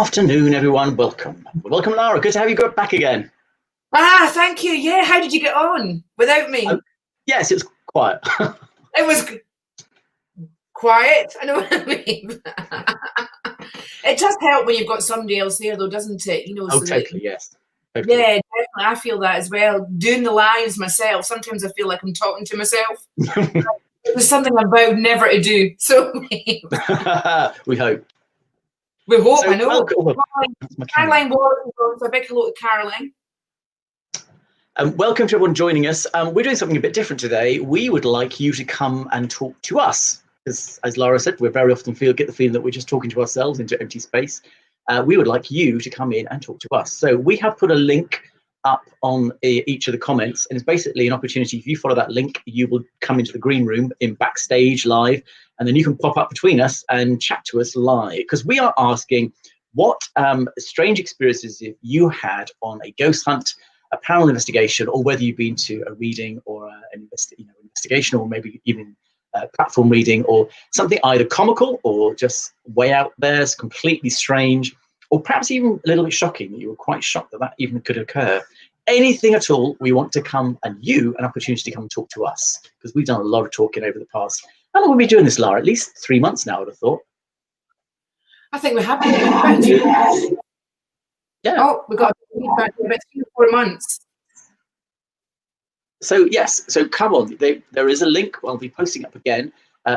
afternoon, everyone. Welcome, Lara. Good to have you back again. Thank you. Yeah, how did you get on without me? Yes, it was quiet. It was quiet. I know what I mean. It does help when you've got somebody else there, though, doesn't it? You know. Oh, so totally. Yes. Totally. Yeah, definitely. I feel that as well. Doing the lives myself, sometimes I feel like I'm talking to myself. It was something I vowed never to do. So we hope. We hope. So, I know. Caroline Wallace, a big hello to Caroline. Welcome to everyone joining us. We're doing something a bit different today. We would like you to come and talk to us. Because, as Lara said, we very often get the feeling that we're just talking to ourselves into empty space. We would like you to come in and talk to us. So we have put a link up on each of the comments, and it's basically an opportunity. If you follow that link, you will come into the green room in backstage live, and then you can pop up between us and chat to us live, because we are asking what strange experiences you had on a ghost hunt, a paranormal investigation, or whether you've been to a reading or an investigation, or maybe even platform reading, or something either comical or just way out there, completely strange, or perhaps even a little bit shocking, that you were quite shocked that even could occur. Anything at all, we want to come and an opportunity to come and talk to us, because we've done a lot of talking over the past, how long have we been doing this, Lara? At least 3 months now, I would have thought. I think we have been doing about 2 months. Yeah. Oh, we got about 3 or 4 months. So yes, so come on, there is a link. I'll be posting up again.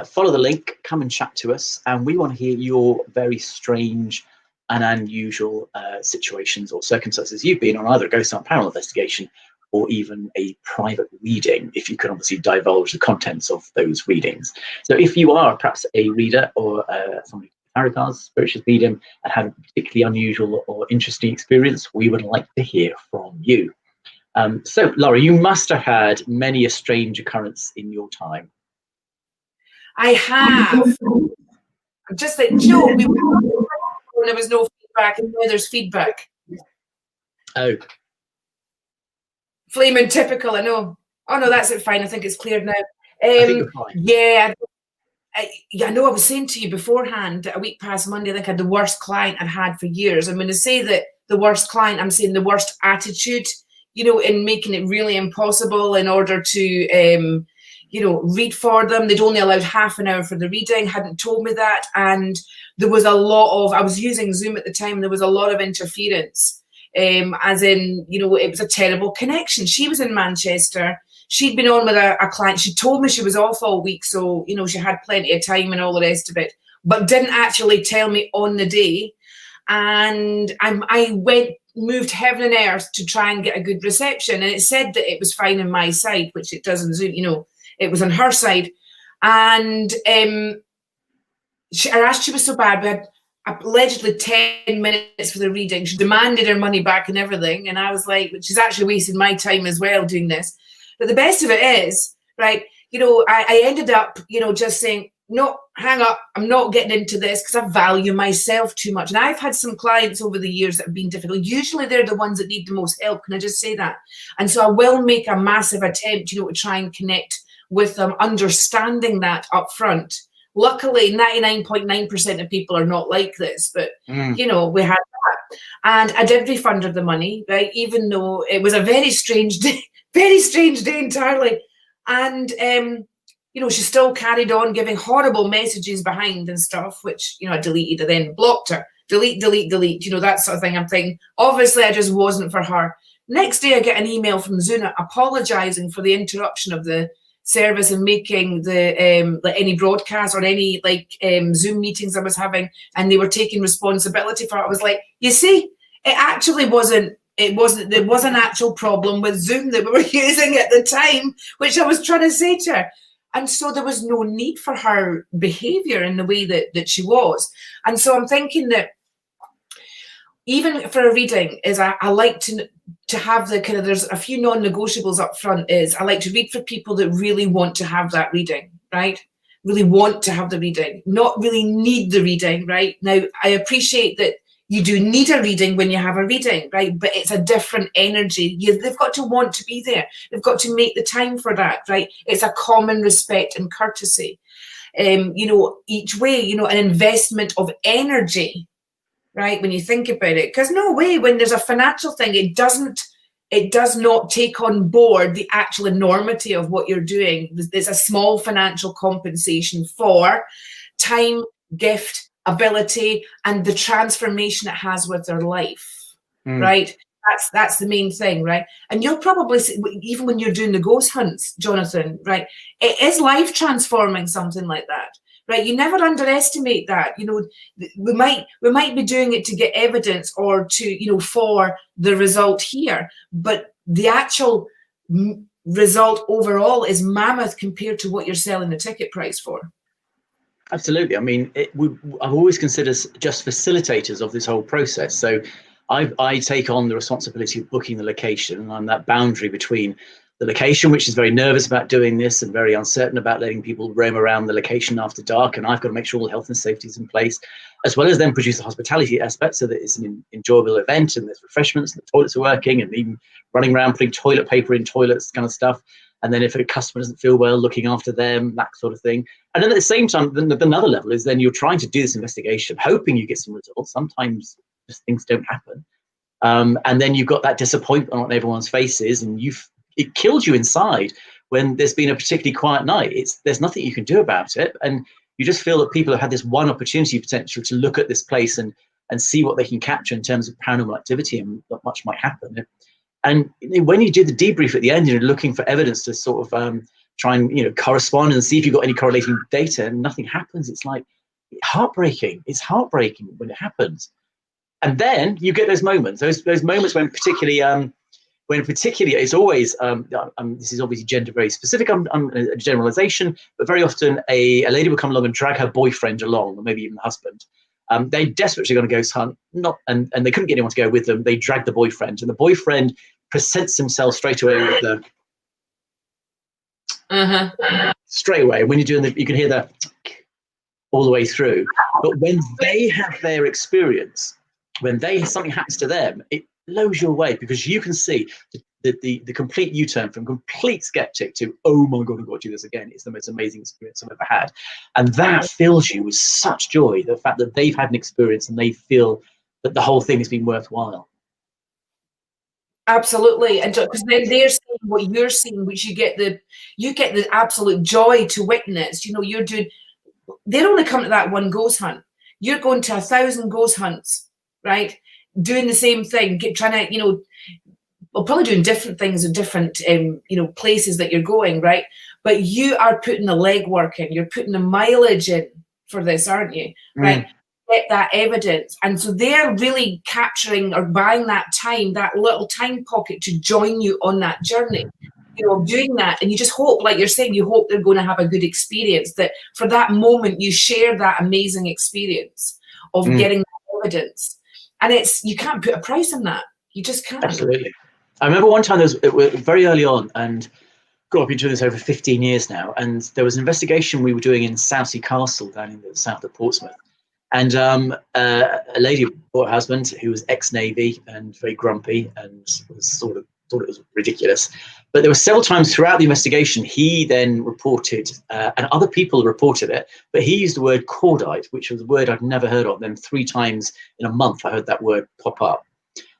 Follow the link, come and chat to us, and we want to hear your very strange and unusual situations or circumstances you've been on, either a ghost hunt, paranormal investigation, or even a private reading, if you can obviously divulge the contents of those readings. So if you are perhaps a reader or somebody tarot cards, spiritual medium, and have a particularly unusual or interesting experience, we would like to hear from you. So, Lara, you must have had many a strange occurrence in your time. I have. Just like, you know, there was no feedback, and now there's feedback. Oh. Flaming typical, I know. Oh, no, that's it, fine. I think it's cleared now. I think you're fine. Yeah. I know I was saying to you beforehand, a week past Monday, I think I had the worst client I'd had for years. I'm going to say that the worst client, I'm saying the worst attitude, you know, in making it really impossible in order to, you know, read for them. They'd only allowed half an hour for the reading, hadn't told me that. And there was a lot of, I was using Zoom at the time, there was a lot of interference, as in, you know, it was a terrible connection. She was in Manchester. She'd been on with a client. She told me she was off all week, so, you know, she had plenty of time and all the rest of it, but didn't actually tell me on the day. And I moved heaven and earth to try and get a good reception. And it said that it was fine on my side, which it doesn't, you know, it was on her side. And her attitude was so bad. We had allegedly 10 minutes for the reading. She demanded her money back and everything. And I was like, she's actually wasting my time as well doing this. But the best of it is, right, you know, I ended up, you know, just saying, no, hang up, I'm not getting into this because I value myself too much. And I've had some clients over the years that have been difficult. Usually they're the ones that need the most help. Can I just say that? And so I will make a massive attempt, you know, to try and connect with them, understanding that up front. Luckily, 99.9% of people are not like this, but, you know, we had that. And I did refund her the money, right, even though it was a very strange day entirely. And, you know, she still carried on giving horrible messages behind and stuff, which, you know, I deleted and then blocked her. Delete, you know, that sort of thing. I'm thinking, obviously, I just wasn't for her. Next day, I get an email from Zuna apologising for the interruption of the service and making the like any broadcast or any like Zoom meetings I was having, and they were taking responsibility for it. I was like, you see, it actually wasn't. There was an actual problem with Zoom that we were using at the time, which I was trying to say to her. And so there was no need for her behavior in the way that she was. And so I'm thinking that even for a reading is I like to have the kind of, there's a few non-negotiables up front. Is I like to read for people that really want to have that reading, right? Really want to have the reading, not really need the reading, right? Now, I appreciate that you do need a reading when you have a reading, right? But it's a different energy. They've got to want to be there. They've got to make the time for that, right? It's a common respect and courtesy. You know, each way, you know, an investment of energy, right? When you think about it, because no way, when there's a financial thing, it does not take on board the actual enormity of what you're doing. There's a small financial compensation for time, gift, ability, and the transformation it has with their life, right? That's the main thing, right? And you'll probably see, even when you're doing the ghost hunts, Jonathan, right? It is life transforming, something like that, right? You never underestimate that. You know, we might be doing it to get evidence or to, you know, for the result here, but the actual result overall is mammoth compared to what you're selling the ticket price for. Absolutely. I mean, I've always considered us just facilitators of this whole process. So I take on the responsibility of booking the location, and I'm that boundary between the location, which is very nervous about doing this and very uncertain about letting people roam around the location after dark. And I've got to make sure all the health and safety is in place, as well as then produce the hospitality aspect so that it's an enjoyable event and there's refreshments and the toilets are working and even running around putting toilet paper in toilets, kind of stuff. And then if a customer doesn't feel well, looking after them, that sort of thing. And then at the same time, then another level is then you're trying to do this investigation, hoping you get some results. Sometimes just things don't happen. And then you've got that disappointment on everyone's faces, and it kills you inside when there's been a particularly quiet night. There's nothing you can do about it. And you just feel that people have had this one opportunity potential to look at this place and see what they can capture in terms of paranormal activity and not much might happen. And when you do the debrief at the end, you're looking for evidence to sort of try and, you know, correspond and see if you've got any correlating data, and nothing happens. It's like heartbreaking. It's heartbreaking when it happens. And then you get those moments, those moments when particularly it's always, this is obviously gender very specific, I'm a generalization, but very often a lady will come along and drag her boyfriend along, or maybe even the husband. They desperately going to ghost hunt, and they couldn't get anyone to go with them. They dragged the boyfriend, and the boyfriend presents himself straight away with the straight away. When you're doing you can hear the all the way through. But when they have their experience, when something happens to them, it blows you away, because you can see the complete U-turn from complete skeptic to, oh my God, I've got to do this again. It's the most amazing experience I've ever had. And that fills you with such joy, the fact that they've had an experience and they feel that the whole thing has been worthwhile. Absolutely. And because then they're seeing what you're seeing, which you get the absolute joy to witness. You know, they're only coming to that one ghost hunt. You're going to 1,000 ghost hunts, right? Doing the same thing, trying to, you know, well, probably doing different things in different, you know, places that you're going, right? But you are putting the legwork in, you're putting the mileage in for this, aren't you? Right? Get that evidence. And so they're really capturing or buying that time, that little time pocket to join you on that journey, you know, doing that. And you just hope, like you're saying, you hope they're going to have a good experience, that for that moment you share that amazing experience of getting that evidence. And you can't put a price on that. You just can't. Absolutely. I remember one time it was very early on, and God, I've been doing this over 15 years now, and there was an investigation we were doing in Southsea Castle down in the south of Portsmouth. And a lady brought her husband, who was ex-Navy and very grumpy and was sort of thought it was ridiculous. But there were several times throughout the investigation, he then reported, and other people reported it, but he used the word cordite, which was a word I'd never heard of. Then 3 times in a month, I heard that word pop up.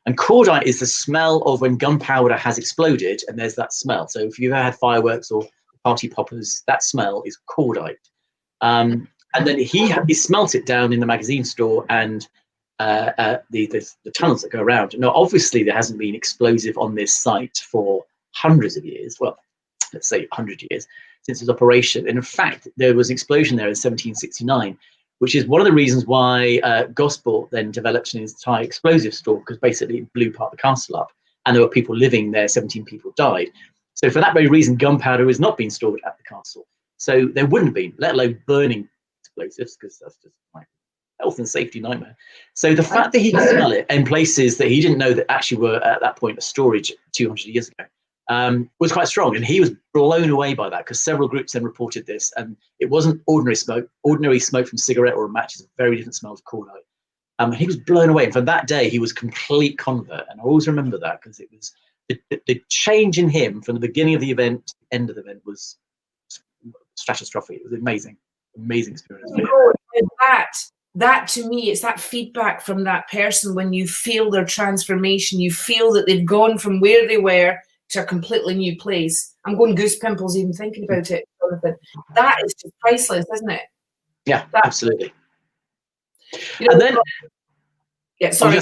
And cordite is the smell of when gunpowder has exploded, and there's that smell. So if you've ever had fireworks or party poppers, that smell is cordite. And then he smelt it down in the magazine store and the tunnels that go around. Now, obviously, there hasn't been explosive on this site for hundreds of years. Well, let's say 100 years since its operation. And in fact, there was an explosion there in 1769, which is one of the reasons why Gosport then developed an entire explosive store, because basically it blew part of the castle up, and there were people living there. 17 people died. So for that very reason, gunpowder is not being stored at the castle. So there wouldn't be, let alone burning explosives, because that's just like health and safety nightmare. So the fact that he could smell it in places that he didn't know that actually were at that point a storage 200 years ago was quite strong. And he was blown away by that, because several groups then reported this, and it wasn't ordinary smoke. Ordinary smoke from a cigarette or a match is a very different smell of cordite. He was blown away. And from that day, he was a complete convert. And I always remember that, because it was the change in him from the beginning of the event to the end of the event was stratospheric. It was amazing experience. that to me, it's that feedback from that person when you feel their transformation, you feel that they've gone from where they were to a completely new place. I'm going goose pimples even thinking about it, Jonathan. That is just priceless, isn't it? Yeah, absolutely. You know, And then, yeah, sorry.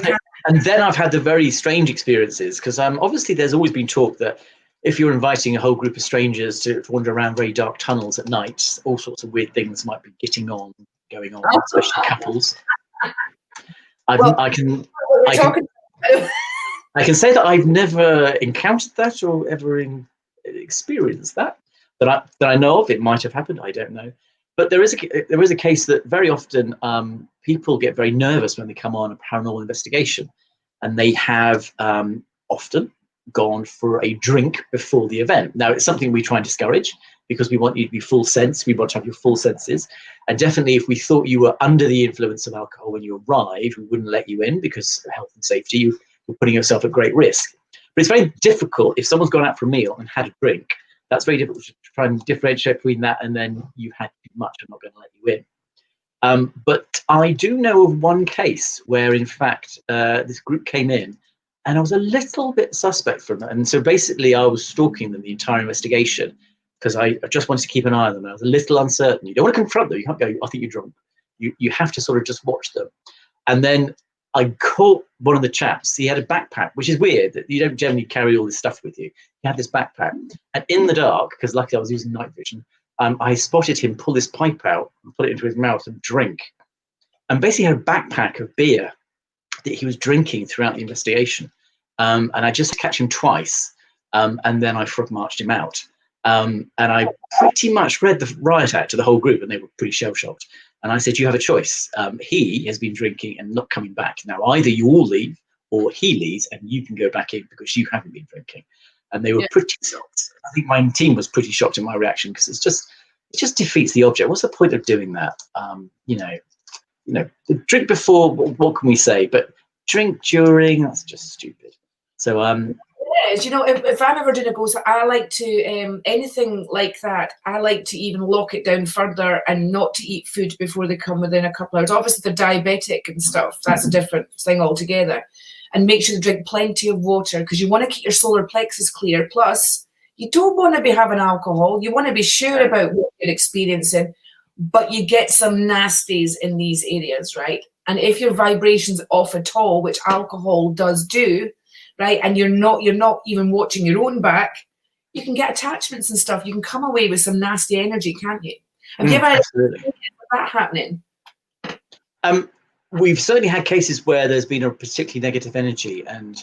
And then I've had the very strange experiences, because obviously there's always been talk that if you're inviting a whole group of strangers to wander around very dark tunnels at night, all sorts of weird things might be going on, especially couples. I can say that I've never encountered that or ever experienced that I know of. It might have happened, I don't know. But there is a case that very often people get very nervous when they come on a paranormal investigation, and they have often gone for a drink before the event. Now, it's something we try and discourage, because we want you to be full sense. We want to have your full senses. And definitely, if we thought you were under the influence of alcohol when you arrived, we wouldn't let you in, because of health and safety, you're putting yourself at great risk. But it's very difficult if someone's gone out for a meal and had a drink. That's very difficult to try and differentiate between that and then you had too much, I'm not going to let you in. But I do know of one case where, in fact, this group came in, and I was a little bit suspect from it. And so basically I was stalking them the entire investigation, because I just wanted to keep an eye on them. I was a little uncertain. You don't want to confront them. You can't go, I think you're drunk. You have to sort of just watch them. And then I caught one of the chaps. He had a backpack, which is weird, that you don't generally carry all this stuff with you. He had this backpack. And in the dark, because luckily I was using night vision, I spotted him pull this pipe out and put it into his mouth and drink. And basically had a backpack of beer that he was drinking throughout the investigation. And I just catch him twice. And then I frog marched him out. And I pretty much read the riot act to the whole group, and they were pretty shell-shocked. And I said, you have a choice. He has been drinking and not coming back. Now, either you all leave or he leaves and you can go back in, because you haven't been drinking. And they were pretty shocked. I think my team was pretty shocked in my reaction, because it just defeats the object. What's the point of doing that? You know, drink before, what can we say? But drink during, that's just stupid. So, you know, if I'm ever doing a ghost, I like to, anything like that, I like to even lock it down further and not to eat food before they come within a couple of hours. Obviously, they're diabetic and stuff. That's a different thing altogether. And make sure to drink plenty of water, because you want to keep your solar plexus clear. Plus, you don't want to be having alcohol. You want to be sure about what you're experiencing, but you get some nasties in these areas, right? And if your vibration's off at all, which alcohol does do, right, and you're not even watching your own back, you can get attachments and stuff. You can come away with some nasty energy, can't you? Have you ever had that happening? We've certainly had cases where there's been a particularly negative energy, and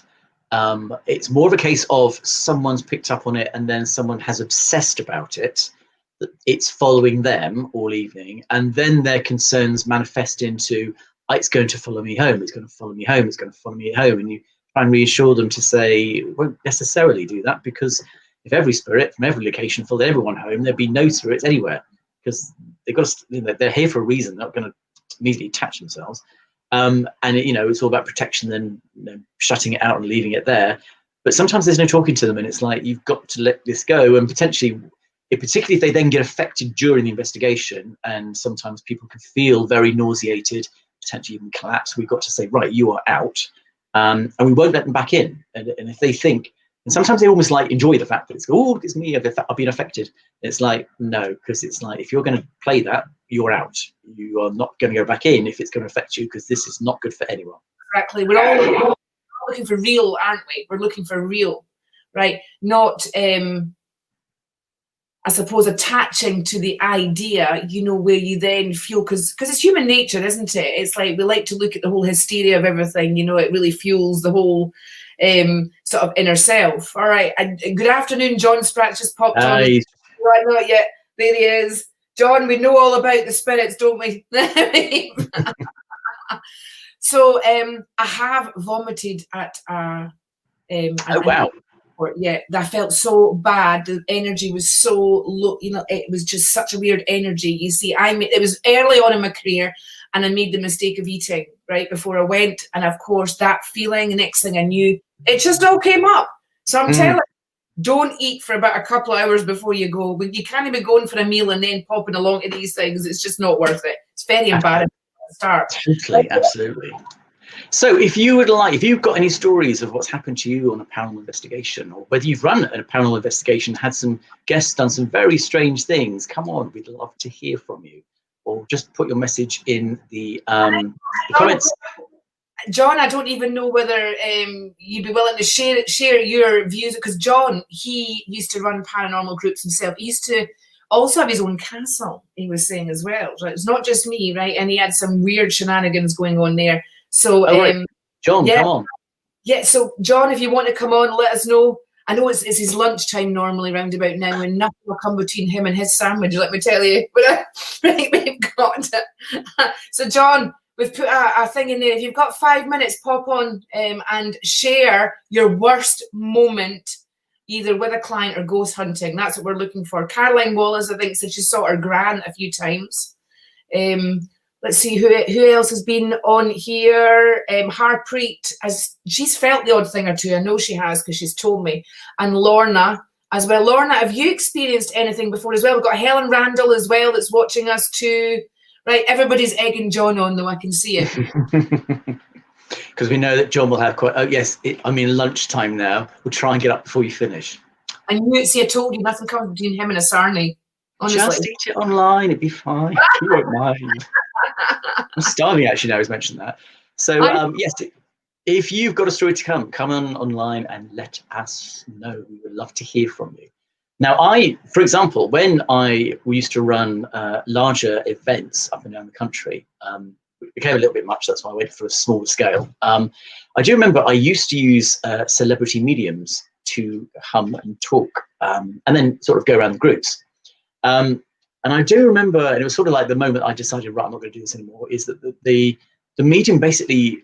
it's more of a case of someone's picked up on it and then someone has obsessed about it, that it's following them all evening, and then their concerns manifest into, it's going to follow me home, it's going to follow me home, it's going to follow me home. And you try and reassure them to say, won't necessarily do that, because if every spirit from every location followed everyone home, there'd be no spirits anywhere, because they've got to, they're here for a reason. They're not going to immediately attach themselves. And it's all about protection, then shutting it out and leaving it there. But sometimes there's no talking to them, and it's like, you've got to let this go. And particularly if they then get affected during the investigation, and sometimes people can feel very nauseated, potentially even collapse, we've got to say, right, you are out. And we won't let them back in. And if they think, and sometimes they almost like enjoy the fact that it's, oh, it's me, I've been affected. It's like, no, because it's like, if you're going to play that, you're out. You are not going to go back in if it's going to affect you, because this is not good for anyone. Exactly. We're all looking for real, aren't we? We're looking for real, right? Not, I suppose, attaching to the idea, where you then feel, because it's human nature, isn't it? It's like, we like to look at the whole hysteria of everything, it really fuels the whole sort of inner self. All right. And good afternoon, John Spratt just popped on. Right, not yet. There he is. John, we know all about the spirits, don't we? So I have vomited at oh, wow. Yeah, I felt so bad. The energy was so low, it was just such a weird energy. You see, it was early on in my career, and I made the mistake of eating right before I went. And of course, that feeling, the next thing I knew, it just all came up. So I'm telling you, don't eat for about a couple of hours before you go. You can't even be going for a meal and then popping along to these things. It's just not worth it. It's very embarrassing. the start. Totally, absolutely. So if you've got any stories of what's happened to you on a paranormal investigation, or whether you've run a paranormal investigation, had some guests done some very strange things, come on, we'd love to hear from you. Or just put your message in the comments. John, I don't even know whether you'd be willing to share your views, because John, he used to run paranormal groups himself. He used to also have his own castle, he was saying as well. Right? It's not just me, right? And he had some weird shenanigans going on there. So, right. John, yeah, come on. Yeah, so John, if you want to come on, let us know. I know it's his lunchtime normally round about now, and nothing will come between him and his sandwich, let me tell you. But we've got it. So John, we've put a thing in there. If you've got 5 minutes, pop on and share your worst moment, either with a client or ghost hunting. That's what we're looking for. Caroline Wallace, I think, said she saw her gran a few times. Let's see who else has been on here. Harpreet, she's felt the odd thing or two. I know she has because she's told me. And Lorna as well. Lorna, have you experienced anything before as well? We've got Helen Randall as well that's watching us too. Right, everybody's egging John on, though, I can see it. Because we know that John will have quite, lunchtime now. We'll try and get up before you finish. I knew it, see, I told you, nothing comes between him and a sarnie. Honestly. Just eat it online, it'd be fine. You won't mind. I'm starving actually now he's mentioned that. So yes, if you've got a story to come on online and let us know. We would love to hear from you. Now, for example, when we used to run larger events up and down the country, it became a little bit much. That's why I went for a smaller scale. I do remember I used to use celebrity mediums to hum and talk, and then sort of go around the groups. And I do remember, and it was sort of like the moment I decided, right, I'm not going to do this anymore, is that the medium basically,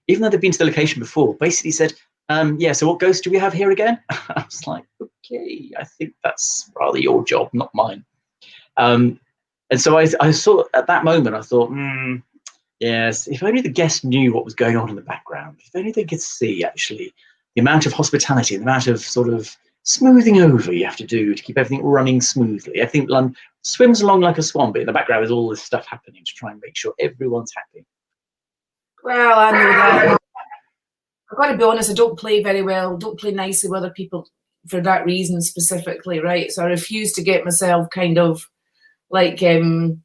even though they'd been to the location before, basically said, yeah, so what ghost do we have here again? I was like, okay, I think that's rather your job, not mine. And so I saw, at that moment, I thought, yes, if only the guest knew what was going on in the background, if only they could see, actually, the amount of hospitality, the amount of sort of smoothing over you have to do to keep everything running smoothly. I think London swims along like a swan, but in the background there's all this stuff happening to try and make sure everyone's happy. Well, I know that. I've got to be honest, I don't play very well, don't play nicely with other people for that reason specifically, right? So I refuse to get myself kind of like involved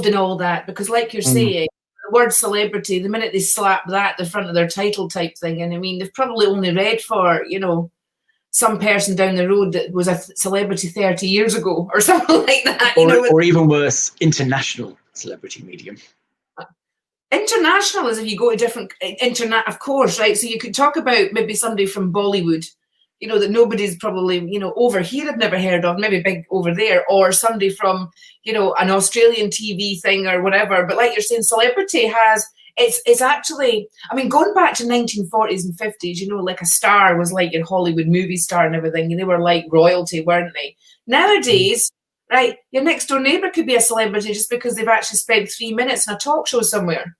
in all that, because like you're saying, the word celebrity, the minute they slap that at the front of their title type thing, and I mean, they've probably only read for, some person down the road that was a celebrity 30 years ago or something like that. Or even worse, international celebrity medium. International is if you go to different internet, of course, right? So you could talk about maybe somebody from Bollywood, that nobody's probably, over here have never heard of, maybe big over there, or somebody from, an Australian TV thing or whatever. But like you're saying, celebrity has, it's actually, I mean, going back to 1940s and 50s, like a star was like your Hollywood movie star and everything, and they were like royalty, weren't they? Nowadays, right, your next door neighbour could be a celebrity just because they've actually spent 3 minutes in a talk show somewhere.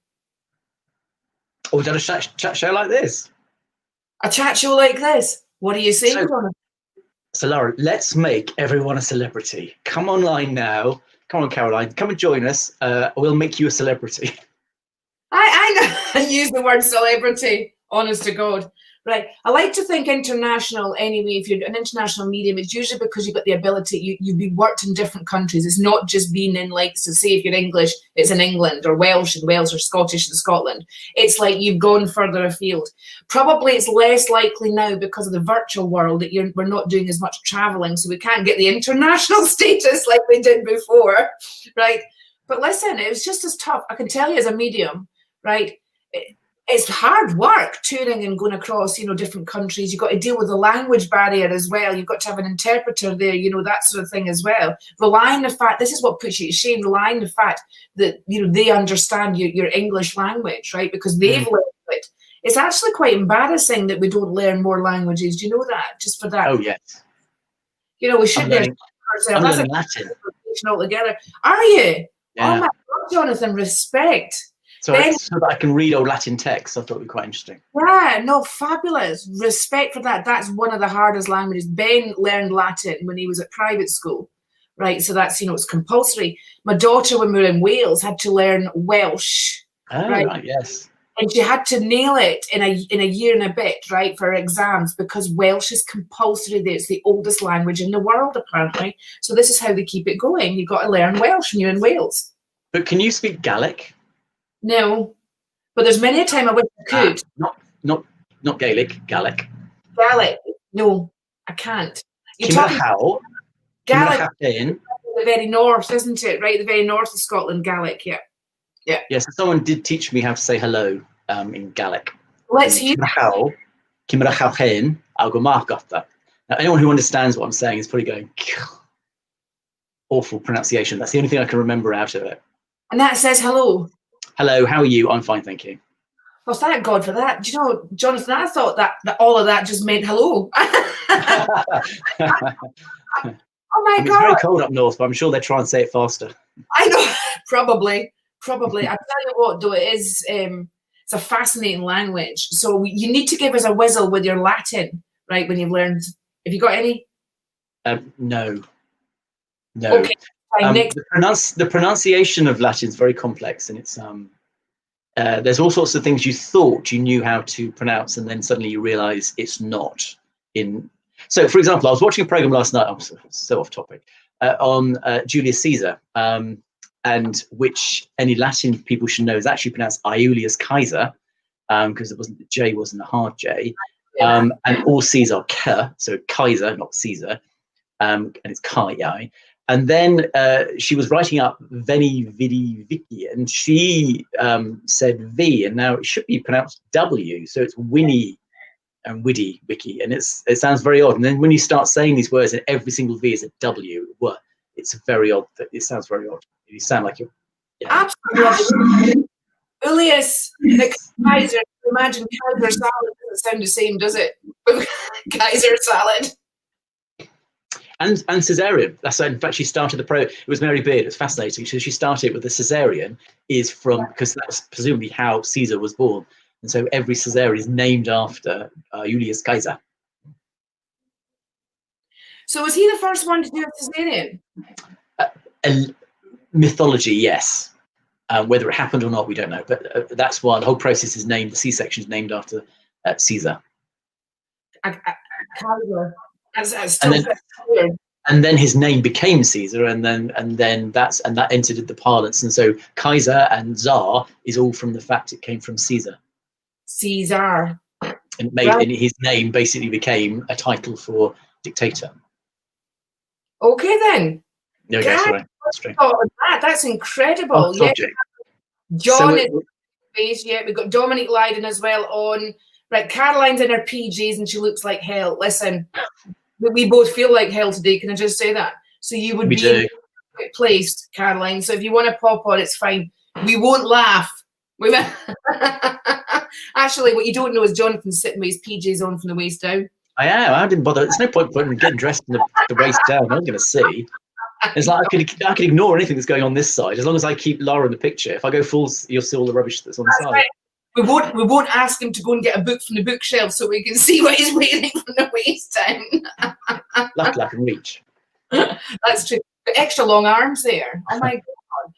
Or done a chat show like this. A chat show like this. What do you say, Connor? So, Lara, let's make everyone a celebrity. Come online now. Come on, Caroline. Come and join us. We'll make you a celebrity. I know. I use the word celebrity, honest to God. Right. I like to think international anyway. If you're an international medium, it's usually because you've got the ability, you've been worked in different countries. It's not just being in, like, so say if you're English, it's in England, or Welsh in Wales, or Scottish in Scotland. It's like you've gone further afield. Probably it's less likely now because of the virtual world that we're not doing as much traveling, so we can't get the international status like we did before, right? But listen, it was just as tough. I can tell you as a medium, right? It's hard work touring and going across, different countries. You've got to deal with the language barrier as well. You've got to have an interpreter there, that sort of thing as well. Relying the fact, this is what puts you to shame, relying the fact that, they understand your English language, right? Because they've learned it. It's actually quite embarrassing that we don't learn more languages. Do you know that? Just for that. Oh, yes. We should learn ourselves. I'm learning Latin. Altogether. Are you? Yeah. Oh my God, Jonathan, respect. So that I can read old Latin texts. I thought it would be quite interesting. Yeah, no, fabulous. Respect for that. That's one of the hardest languages. Ben learned Latin when he was at private school, right? So that's, it's compulsory. My daughter, when we were in Wales, had to learn Welsh. Oh, right, yes. And she had to nail it in a year and a bit, right, for her exams, because Welsh is compulsory there. It's the oldest language in the world, apparently. So this is how they keep it going. You've got to learn Welsh when you're in Wales. But can you speak Gaelic? No, but there's many a time I wish I could. Not Gaelic, Gaelic. Gaelic? No, I can't. You're talking how? Gaelic, the very north, isn't it? Right, the very north of Scotland, Gaelic. Yeah. Yeah. Yes, someone did teach me how to say hello in Gaelic. Let's hear. Now, anyone who understands what I'm saying is probably going, awful pronunciation. That's the only thing I can remember out of it. And that says hello. Hello, how are you? I'm fine, thank you. Well, thank God for that. Do you know, Jonathan, I thought that all of that just meant hello. Oh my God. It's very cold up north, but I'm sure they try and say it faster. I know, probably. I tell you what, though, it's a fascinating language. So you need to give us a whizzle with your Latin, right? When you've learned, have you got any? No. Okay. The pronunciation of Latin is very complex, and it's there's all sorts of things you thought you knew how to pronounce, and then suddenly you realise it's not. So, for example, I was watching a program last night. I'm so off topic on Julius Caesar. And which any Latin people should know is actually pronounced Iulius Caesar, because the J wasn't a hard J, and all C's are K, so Kaiser, not Caesar, and it's Kai. And then she was writing up Veni Vidi Vici, and she said V, and now it should be pronounced W, so it's Winnie and Widdy Wiki, and it sounds very odd. And then when you start saying these words, and every single V is a W, it's very odd. It sounds very odd. You sound like you're... Yeah. Absolutely. Julius, the Kaiser, imagine Kaiser salad doesn't sound the same, does it? Kaiser salad. And Caesarean. In fact, she started the it was Mary Beard. It's fascinating. So she started with the Caesarean because that was presumably how Caesar was born. And so every Caesarean is named after Julius Caesar. So was he the first one to do a Caesarean? Mythology, yes. Whether it happened or not, we don't know. But that's why the whole process is named. The C-section is named after Caesar. Kaiser. And then his name became Caesar, and that entered the parlance. And so Kaiser and Tsar is all from the fact it came from Caesar. Caesar. And his name basically became a title for dictator. Okay then. No, that's true. That's incredible. Yeah. John is face. Yeah, we've got Dominic Lydon as well on. Right, Caroline's in her PJs and she looks like hell. Listen, we both feel like hell today. Can I just say that? So you would be placed, Caroline. So if you want to pop on, it's fine. We won't laugh. Actually, what you don't know is Jonathan's sitting with his PJs on from the waist down. I am. I didn't bother. There's no point in getting dressed from the waist down. I'm going to see. It's like I could ignore anything that's going on this side as long as I keep Lara in the picture. If I go full, you'll see all the rubbish that's on the side. Right. We won't ask him to go and get a book from the bookshelf so we can see what he's wearing from the waist down. Luckily, I can reach. That's true. But extra long arms there. Oh my God.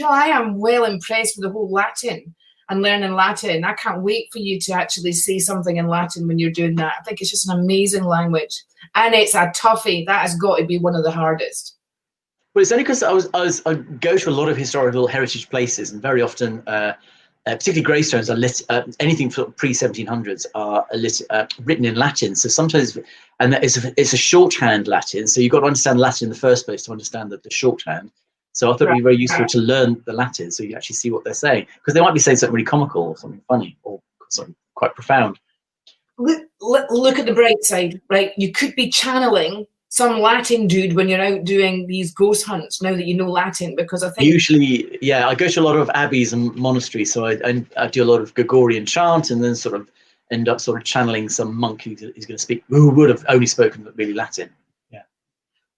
I am well impressed with the whole Latin and learning Latin. I can't wait for you to actually say something in Latin when you're doing that. I think it's just an amazing language. And it's a toughie. That has got to be one of the hardest. Well, it's only because I go to a lot of historical heritage places, and very often, particularly gravestones, are anything from pre-1700s are written in Latin. So sometimes, and it's a shorthand Latin. So you've got to understand Latin in the first place to understand the shorthand. So I thought it would be very useful to learn the Latin so you actually see what they're saying, because they might be saying something really comical or something funny or something quite profound. Look at the bright side, right? You could be channeling some Latin dude when you're out doing these ghost hunts now that you know Latin, because I think usually, I go to a lot of abbeys and monasteries, so I do a lot of Gregorian chant, and then sort of end up sort of channeling some monk who's going to speak, who would have only spoken really Latin. Yeah,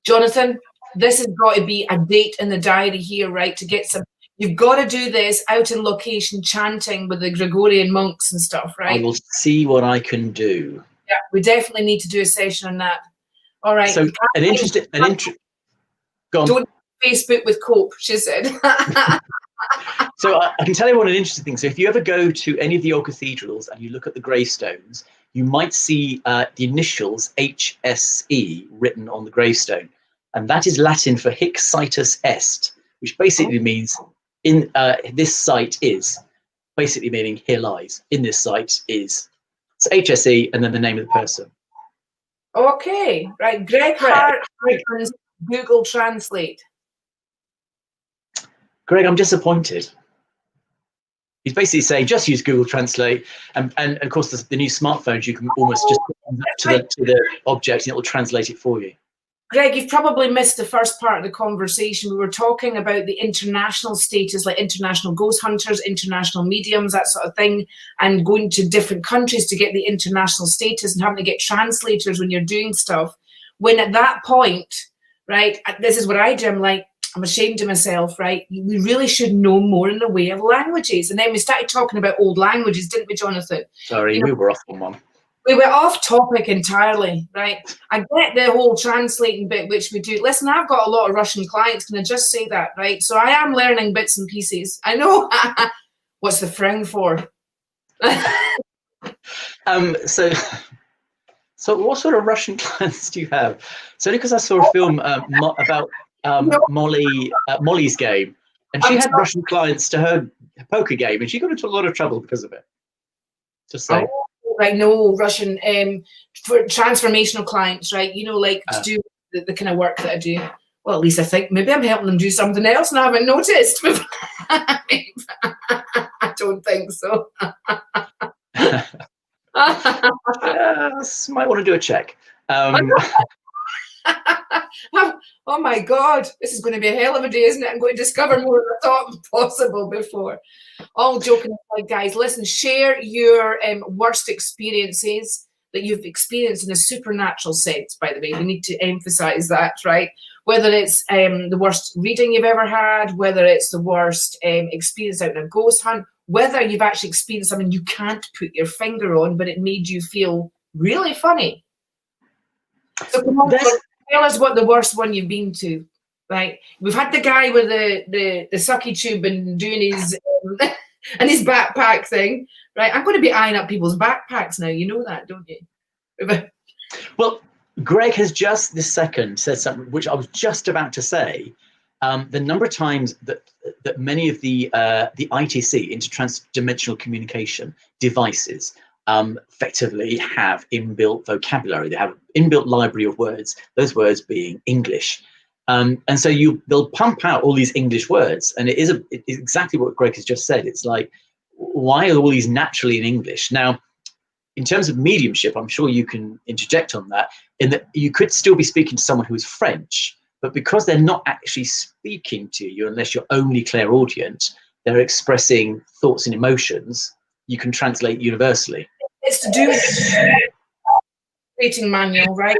Jonathan, this has got to be a date in the diary here, right? To get some. You've got to do this out in location, chanting with the Gregorian monks and stuff, right? I will see what I can do. Yeah, we definitely need to do a session on that. All right. So Go on. Don't Facebook with cope, she said. So I can tell everyone an interesting thing. So if you ever go to any of the old cathedrals and you look at the gravestones, you might see the initials HSE written on the gravestone. And that is Latin for Hic Situs Est, which basically means in this site is, basically meaning here lies, in this site is. It's HSE and then the name of the person. Okay, right. Greg Hart opens Google Translate. Greg, I'm disappointed. He's basically saying just use Google Translate, and of course the new smartphones, you can almost just put to the object and it will translate it for you. Greg, you've probably missed the first part of the conversation. We were talking about the international status, like international ghost hunters, international mediums, that sort of thing, and going to different countries to get the international status and having to get translators when you're doing stuff. When at that point, right, this is what I do, I'm ashamed of myself, right? We really should know more in the way of languages. And then we started talking about old languages, didn't we, Jonathan? Sorry, we were off on one. We were off topic entirely, right? I get the whole translating bit, which we do. Listen, I've got a lot of Russian clients. Can I just say that, right? So I am learning bits and pieces. I know. What's the frown for? So what sort of Russian clients do you have? So because I saw a film about Molly's game, and she had Russian clients to her poker game, and she got into a lot of trouble because of it. Just saying. Right, no, Russian for transformational clients, right? You know, like to do the kind of work that I do. Well, at least I think maybe I'm helping them do something else and I haven't noticed. I don't think so. Might want to do a check. Oh my God, this is going to be a hell of a day, isn't it? I'm going to discover more than I thought possible before. All joking aside, guys, listen, share your worst experiences that you've experienced in a supernatural sense, by the way. We need to emphasize that, right? Whether it's the worst reading you've ever had, whether it's the worst experience out in a ghost hunt, whether you've actually experienced something you can't put your finger on, but it made you feel really funny. So come on, tell us what the worst one you've been to, right? We've had the guy with the sucky tube and doing his and his backpack thing, right? I'm going to be eyeing up people's backpacks now. You know that, don't you? Well, Greg has just this second said something which I was just about to say. The number of times that many of the ITC, interdimensional communication devices, effectively have inbuilt vocabulary. They have an inbuilt library of words, those words being English. And so they'll pump out all these English words. And it's exactly what Greg has just said. It's like, why are all these naturally in English? Now, in terms of mediumship, I'm sure you can interject on that, in that you could still be speaking to someone who is French, but because they're not actually speaking to you, unless you're only clairaudient, they're expressing thoughts and emotions, you can translate universally. It's to do with the operating manual, right?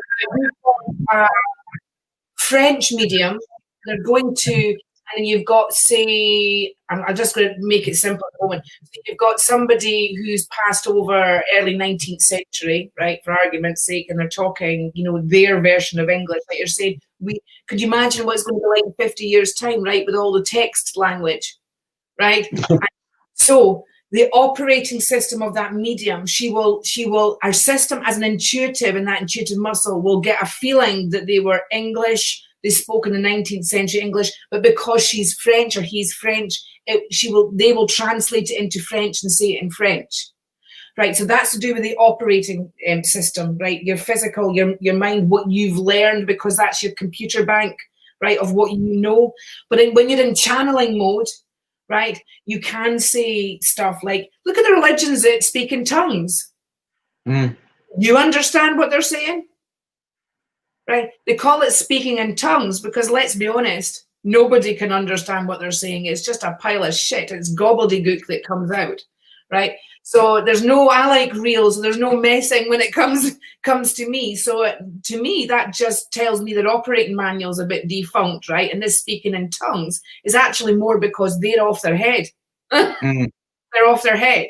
French medium, they're going to, and you've got, say, I'm just going to make it simple at the moment. So you've got somebody who's passed over early 19th century, right, for argument's sake, and they're talking, you know, their version of English. Like you're saying, could you imagine what it's going to be like in 50 years' time, right, with all the text language, right? So the operating system of that medium, our system as an intuitive, and that intuitive muscle will get a feeling that they were English, they spoke in the 19th century English, but because she's French or he's French, they will translate it into French and say it in French, right? So that's to do with the operating system, right? Your physical, your mind, what you've learned, because that's your computer bank, right, of what you know. But when you're in channeling mode, right, you can say stuff like, look at the religions that speak in tongues. You understand what they're saying? Right? They call it speaking in tongues because, let's be honest, nobody can understand what they're saying. It's just a pile of shit. It's gobbledygook that comes out, right? So there's no, I like reels, there's no messing when it comes to me. So to me, that just tells me that operating manual's a bit defunct, right? And this speaking in tongues is actually more because they're off their head. They're off their head,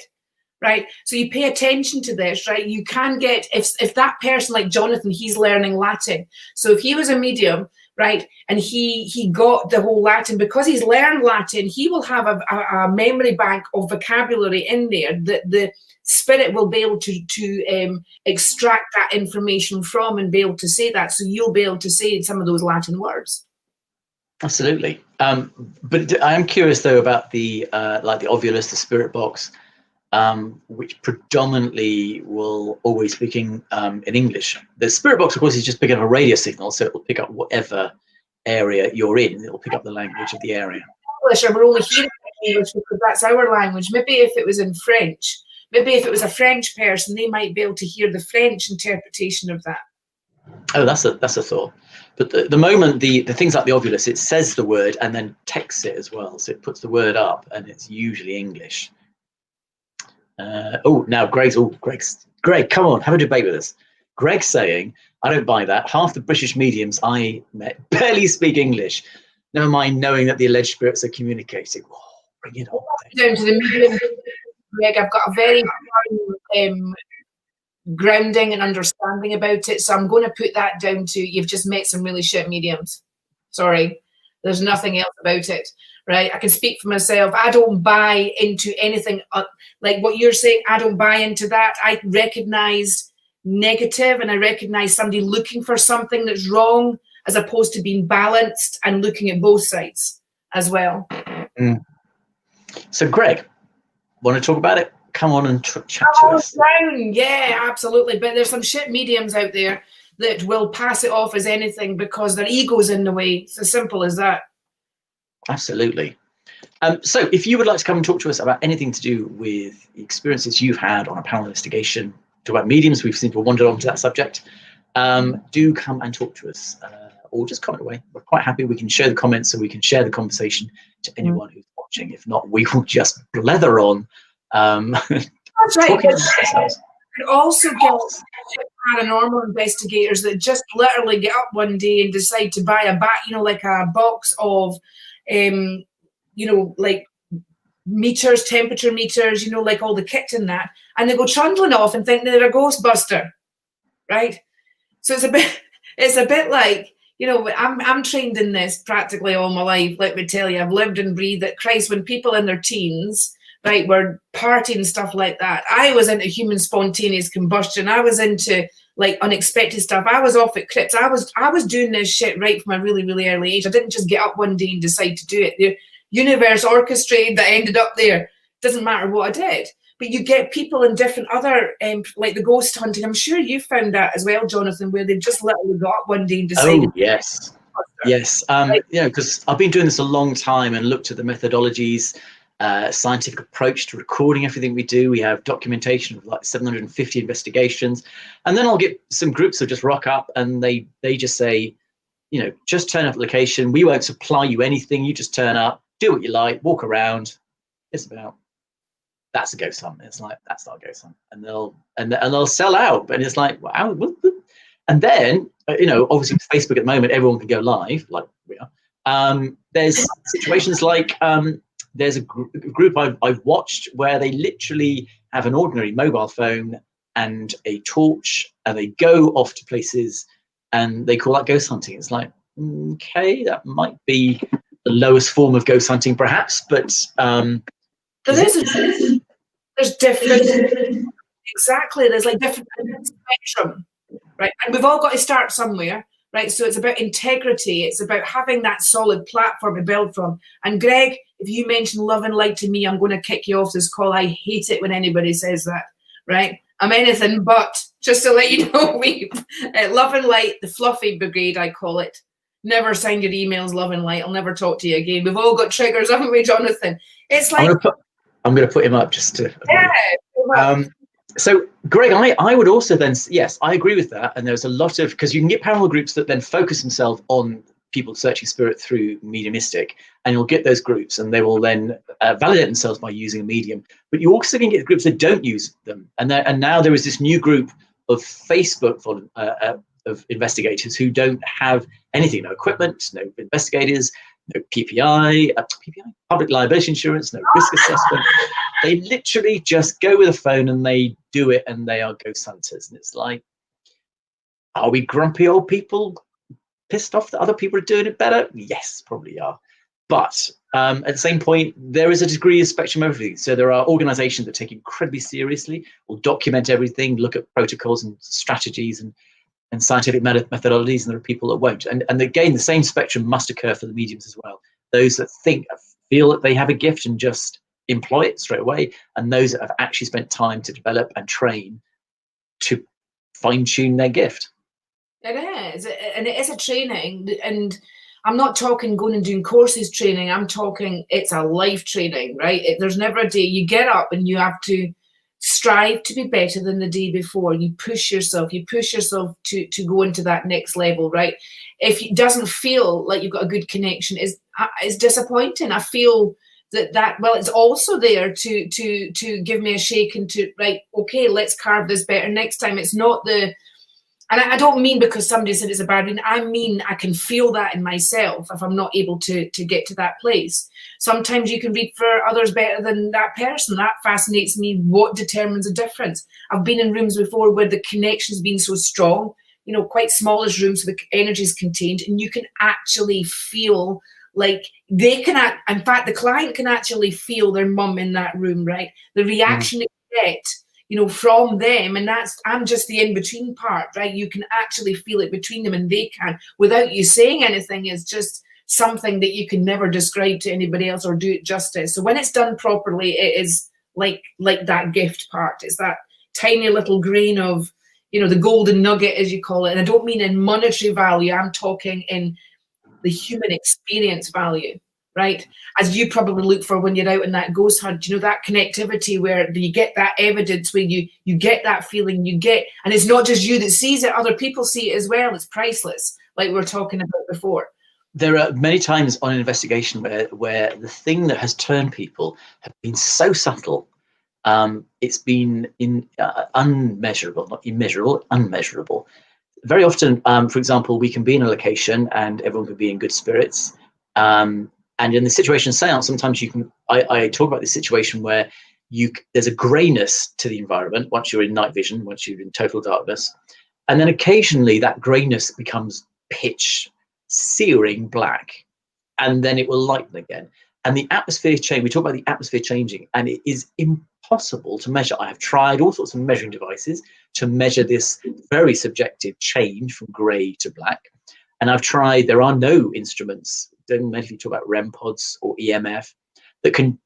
right? So you pay attention to this, right? You can get, if that person like Jonathan, he's learning Latin. So if he was a medium, right? And he got the whole Latin. Because he's learned Latin, he will have a memory bank of vocabulary in there that the spirit will be able to extract that information from and be able to say that. So you'll be able to say some of those Latin words. Absolutely. But I am curious though about the like the ovulus, the spirit box, which predominantly will always speaking in English. The spirit box, of course, is just picking up a radio signal, so it will pick up whatever area you're in. It will pick up the language of the area. English, and we're only hearing English because that's our language. Maybe if it was in French, maybe if it was a French person, they might be able to hear the French interpretation of that. Oh, that's a thought. But the moment the things like the ovulus, it says the word and then texts it as well. So it puts the word up, and it's usually English. Now Greg, come on, have a debate with us. Greg's saying, I don't buy that. Half the British mediums I met barely speak English. Never mind knowing that the alleged spirits are communicating. Whoa, bring it on. Down to the medium, Greg, I've got a very grounding and understanding about it, so I'm going to put that down to you've just met some really shit mediums. Sorry, there's nothing else about it, right? I can speak for myself. I don't buy into anything like what you're saying. I don't buy into that. I recognize negative, and I recognize somebody looking for something that's wrong, as opposed to being balanced and looking at both sides as well. So Greg, want to talk about it? Come on and chat to us. Yeah, absolutely. But there's some shit mediums out there that will pass it off as anything because their ego's in the way. It's as simple as that. Absolutely. So if you would like to come and talk to us about anything to do with the experiences you've had on a paranormal investigation, talk about mediums, we've seemed to wander on to that subject, do come and talk to us, or just comment away. We're quite happy. We can share the comments, so we can share the conversation to anyone who's watching. If not, we will just blether on. That's right. Could also get paranormal investigators that just literally get up one day and decide to buy like a box of, like meters, temperature meters, like all the kit in that, and they go trundling off and think they're a Ghostbuster, right? So it's a bit like, I'm trained in this practically all my life. Let me tell you, I've lived and breathed it. Christ, when people in their teens, right, were partying, stuff like that, I was into human spontaneous combustion. I was into like unexpected stuff. I was off at crypts. I was doing this shit right from a really, really early age. I didn't just get up one day and decide to do it. The universe orchestrated that I ended up there. Doesn't matter what I did. But you get people in different other, like the ghost hunting. I'm sure you found that as well, Jonathan, where they just literally got up one day and decided. Oh, yes. Yes. Because I've been doing this a long time and looked at the methodologies, scientific approach to recording everything we do. We have documentation of like 750 investigations. And then I'll get some groups that just rock up and they just say, just turn up at location. We won't supply you anything. You just turn up, do what you like, walk around. It's about, that's a ghost hunt. It's like, that's not a ghost hunt. And they'll sell out. And it's like, wow. And then, obviously with Facebook at the moment, everyone can go live, like we are. There's situations like, there's a group I've watched where they literally have an ordinary mobile phone and a torch, and they go off to places and they call that ghost hunting. It's like, okay, that might be the lowest form of ghost hunting, perhaps, but there's different. Exactly, there's like different spectrum, right? And we've all got to start somewhere. Right, so it's about integrity. It's about having that solid platform to build from. And Greg, if you mention love and light to me, I'm going to kick you off this call. I hate it when anybody says that. Right, I'm anything but. Just to let you know, we love and light, the fluffy brigade, I call it. Never send your emails, love and light. I'll never talk to you again. We've all got triggers, haven't we, Jonathan? It's like I'm going to put him up just to. Yeah. So, Greg, I would also then, yes, I agree with that. And there's a lot of, because you can get paranormal groups that then focus themselves on people searching spirit through mediumistic, and you'll get those groups and they will then validate themselves by using a medium. But you also can get groups that don't use them. And now there is this new group of Facebook of investigators who don't have anything, no equipment, no investigators, no PPI, public liability insurance, no risk assessment. They literally just go with a phone and they do it, and they are ghost hunters. And it's like, are we grumpy old people pissed off that other people are doing it better? Yes, probably are. But at the same point, there is a degree of spectrum of everything. So there are organizations that take incredibly seriously, will document everything, look at protocols and strategies and scientific methodologies, and there are people that won't. And again, the same spectrum must occur for the mediums as well. Those that feel that they have a gift and just employ it straight away, and those that have actually spent time to develop and train to fine-tune their gift. It is, and it is a training, and I'm not talking going and doing courses training. I'm talking it's a life training, right? There's never a day you get up and you have to strive to be better than the day before. You push yourself to go into that next level, right? If it doesn't feel like you've got a good connection, it's disappointing. I feel that well, it's also there to give me a shake and to, right, okay, let's carve this better next time. It's not the, and I don't mean because somebody said it's a bad thing. I mean, I can feel that in myself if I'm not able to get to that place. Sometimes you can read for others better than that person. That fascinates me. What determines a difference? I've been in rooms before where the connection's been so strong, you know, quite smallish rooms, so the energy is contained, and you can actually feel like they can, in fact, the client can actually feel their mum in that room, right? The reaction they get, you know, from them, and I'm just the in-between part, right? You can actually feel it between them, and they can, without you saying anything. Is just something that you can never describe to anybody else or do it justice. So when it's done properly, it is like that gift part. It's that tiny little grain of, you know, the golden nugget, as you call it. And I don't mean in monetary value. I'm talking in the human experience value, right? As you probably look for when you're out in that ghost hunt, you know, that connectivity where you get that evidence, where you get that feeling, and it's not just you that sees it, other people see it as well. It's priceless, like we were talking about before. There are many times on an investigation where the thing that has turned people have been so subtle. It's been unmeasurable, not immeasurable, unmeasurable. Very often, for example, we can be in a location and everyone can be in good spirits. And in the situation seance, sometimes I talk about this situation where there's a grayness to the environment once you're in night vision, once you're in total darkness. And then occasionally that grayness becomes pitch, searing black, and then it will lighten again. And the atmosphere change, we talk about the atmosphere changing, and it is impossible to measure. I have tried all sorts of measuring devices to measure this very subjective change from grey to black. And I've tried, there are no instruments, don't matter if you talk about REM pods or EMF, that can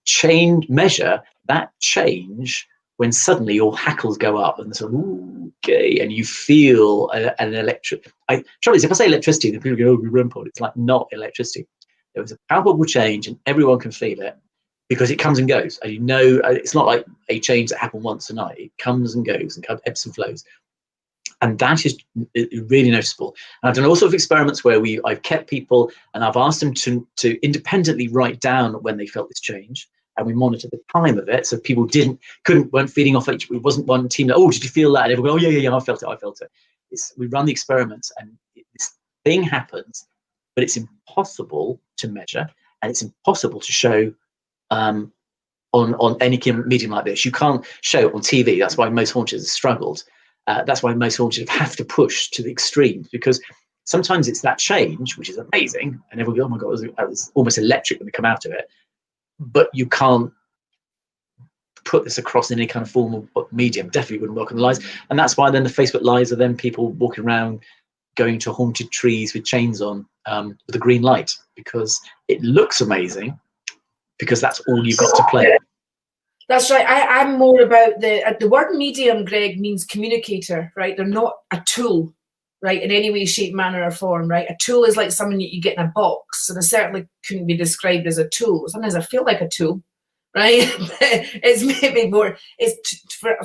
measure that change when suddenly your hackles go up and sort of, ooh, okay, and you feel an electric. Trouble is, if I say electricity, then people go, oh, REM pod. It's like not electricity. There was a palpable change, and everyone can feel it because it comes and goes. And you know, it's not like a change that happened once a night. It comes and goes and ebbs and flows. And that is really noticeable. And I've done all sorts of experiments where I've kept people and I've asked them to independently write down when they felt this change. And we monitor the time of it. So people weren't feeding off each. It wasn't one team that, oh, did you feel that? And everyone go, oh, yeah, I felt it. We run the experiments and this thing happens, but it's impossible to measure and it's impossible to show on any medium like this. You can't show it on TV. That's why most haunters have struggled. That's why most haunters have to push to the extremes, because sometimes it's that change, which is amazing, and everyone goes, oh my God, it was almost electric when they come out of it. But you can't put this across in any kind of formal medium. Definitely wouldn't work on the lives. And that's why then the Facebook lives are then people walking around going to haunted trees with chains on with a green light, because it looks amazing, because that's all you've got to play. That's right. I'm more about the word medium, Greg, means communicator, right? They're not a tool, right, in any way, shape, manner, or form, right? A tool is like something that you get in a box, and it certainly couldn't be described as a tool. Sometimes I feel like a tool, right? It's maybe more,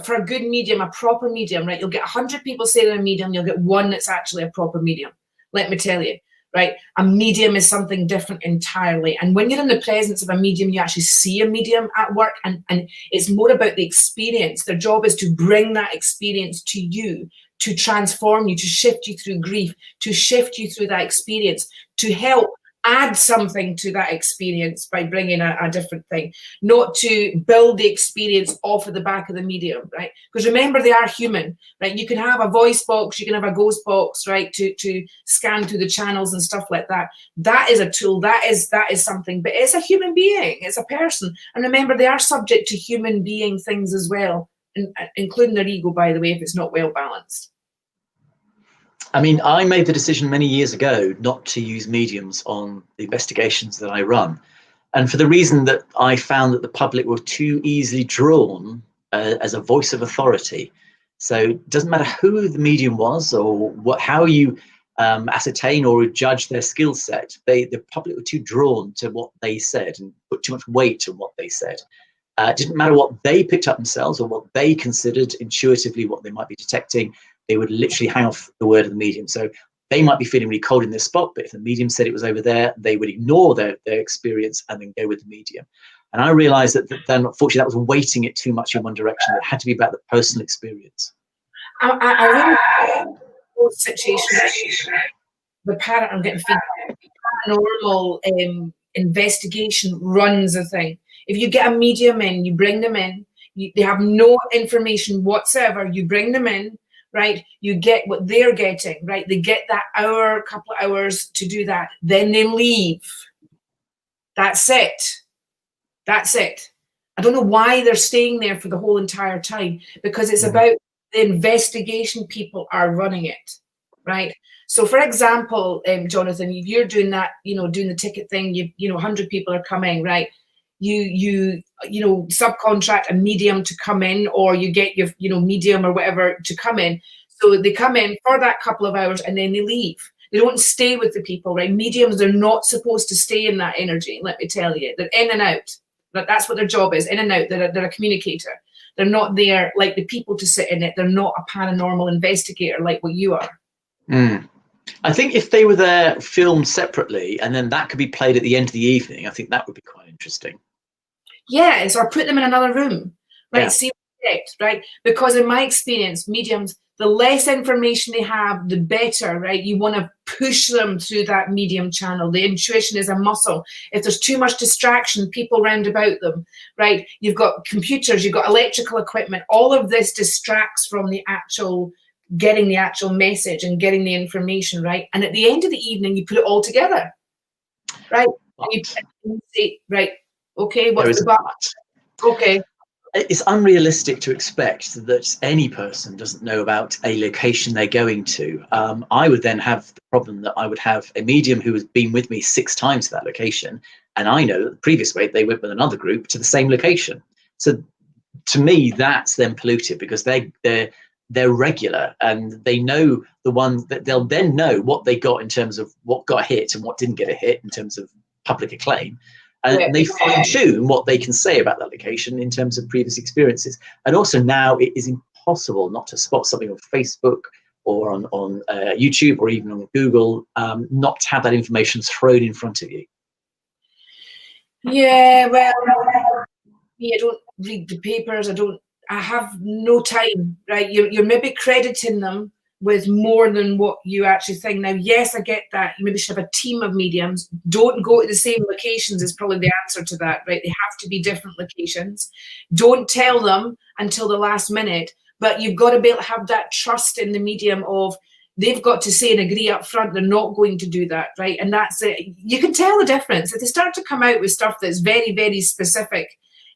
for a good medium, a proper medium, right? You'll get 100 people saying they're a medium, you'll get one that's actually a proper medium. Let me tell you, right? A medium is something different entirely. And when you're in the presence of a medium, you actually see a medium at work, and it's more about the experience. Their job is to bring that experience to you, to transform you, to shift you through grief, to shift you through that experience, to help add something to that experience by bringing a different thing, not to build the experience off of the back of the medium, right? Because remember, they are human, right? You can have a voice box, you can have a ghost box, right, to scan through the channels and stuff like that. That is a tool, that is something, but it's a human being, it's a person. And remember, they are subject to human being things as well, including their ego, by the way, if it's not well balanced. I mean, I made the decision many years ago not to use mediums on the investigations that I run. And for the reason that I found that the public were too easily drawn as a voice of authority. So it doesn't matter who the medium was or how you ascertain or judge their skill set. The public were too drawn to what they said and put too much weight on what they said. It didn't matter what they picked up themselves or what they considered intuitively what they might be detecting. They would literally hang off the word of the medium. So they might be feeling really cold in their spot, but if the medium said it was over there, they would ignore their experience and then go with the medium. And I realized that then, unfortunately, that was weighting it too much in one direction. It had to be about the personal experience. I really both situations, the parrot, I'm getting feedback, paranormal investigation runs a thing. If you get a medium in, you bring them in, they have no information whatsoever, you bring them in, right? You get what they're getting, right? They get that hour, couple of hours to do that. Then they leave. That's it. That's it. I don't know why they're staying there for the whole entire time, because it's about the investigation people are running it, right? So for example, Jonathan, if you're doing that, doing the ticket thing, 100 people are coming, right? You subcontract a medium to come in, or you get your medium or whatever to come in. So they come in for that couple of hours and then they leave. They don't stay with the people, right? Mediums, they're not supposed to stay in that energy, let me tell you. They're in and out. But that's what their job is, in and out. They're a communicator. They're not there like the people to sit in it. They're not a paranormal investigator like what you are. I think if they were there filmed separately and then that could be played at the end of the evening, I think that would be quite interesting. Yes, or put them in another room, right? Yeah. See what they get, right? Because in my experience, mediums, the less information they have, the better, right? You want to push them through that medium channel. The intuition is a muscle. If there's too much distraction, people round about them, right? You've got computers, you've got electrical equipment. All of this distracts from the actual getting the actual message and getting the information, right? And at the end of the evening, you put it all together, right? And you say, right, okay, what's the but? Okay. It's unrealistic to expect that any person doesn't know about a location they're going to. I would then have the problem that I would have a medium who has been with me 6 times to that location, and I know that the previous way they went with another group to the same location. So to me, that's then polluted, because they're regular and they know the one that they'll then know what they got in terms of what got a hit and what didn't get a hit in terms of public acclaim. And they fine tune what they can say about that location in terms of previous experiences. And also now it is impossible not to spot something on Facebook or on YouTube or even on Google, not to have that information thrown in front of you. Yeah, well, I don't read the papers. I have no time, right? You're maybe crediting them with more than what you actually think. Now, yes, I get that. You maybe should have a team of mediums. Don't go to the same locations is probably the answer to that, right? They have to be different locations. Don't tell them until the last minute, but you've got to be able to have that trust in the medium of they've got to say and agree up front they're not going to do that, right? And that's it. You can tell the difference. If they start to come out with stuff that's very, very specific,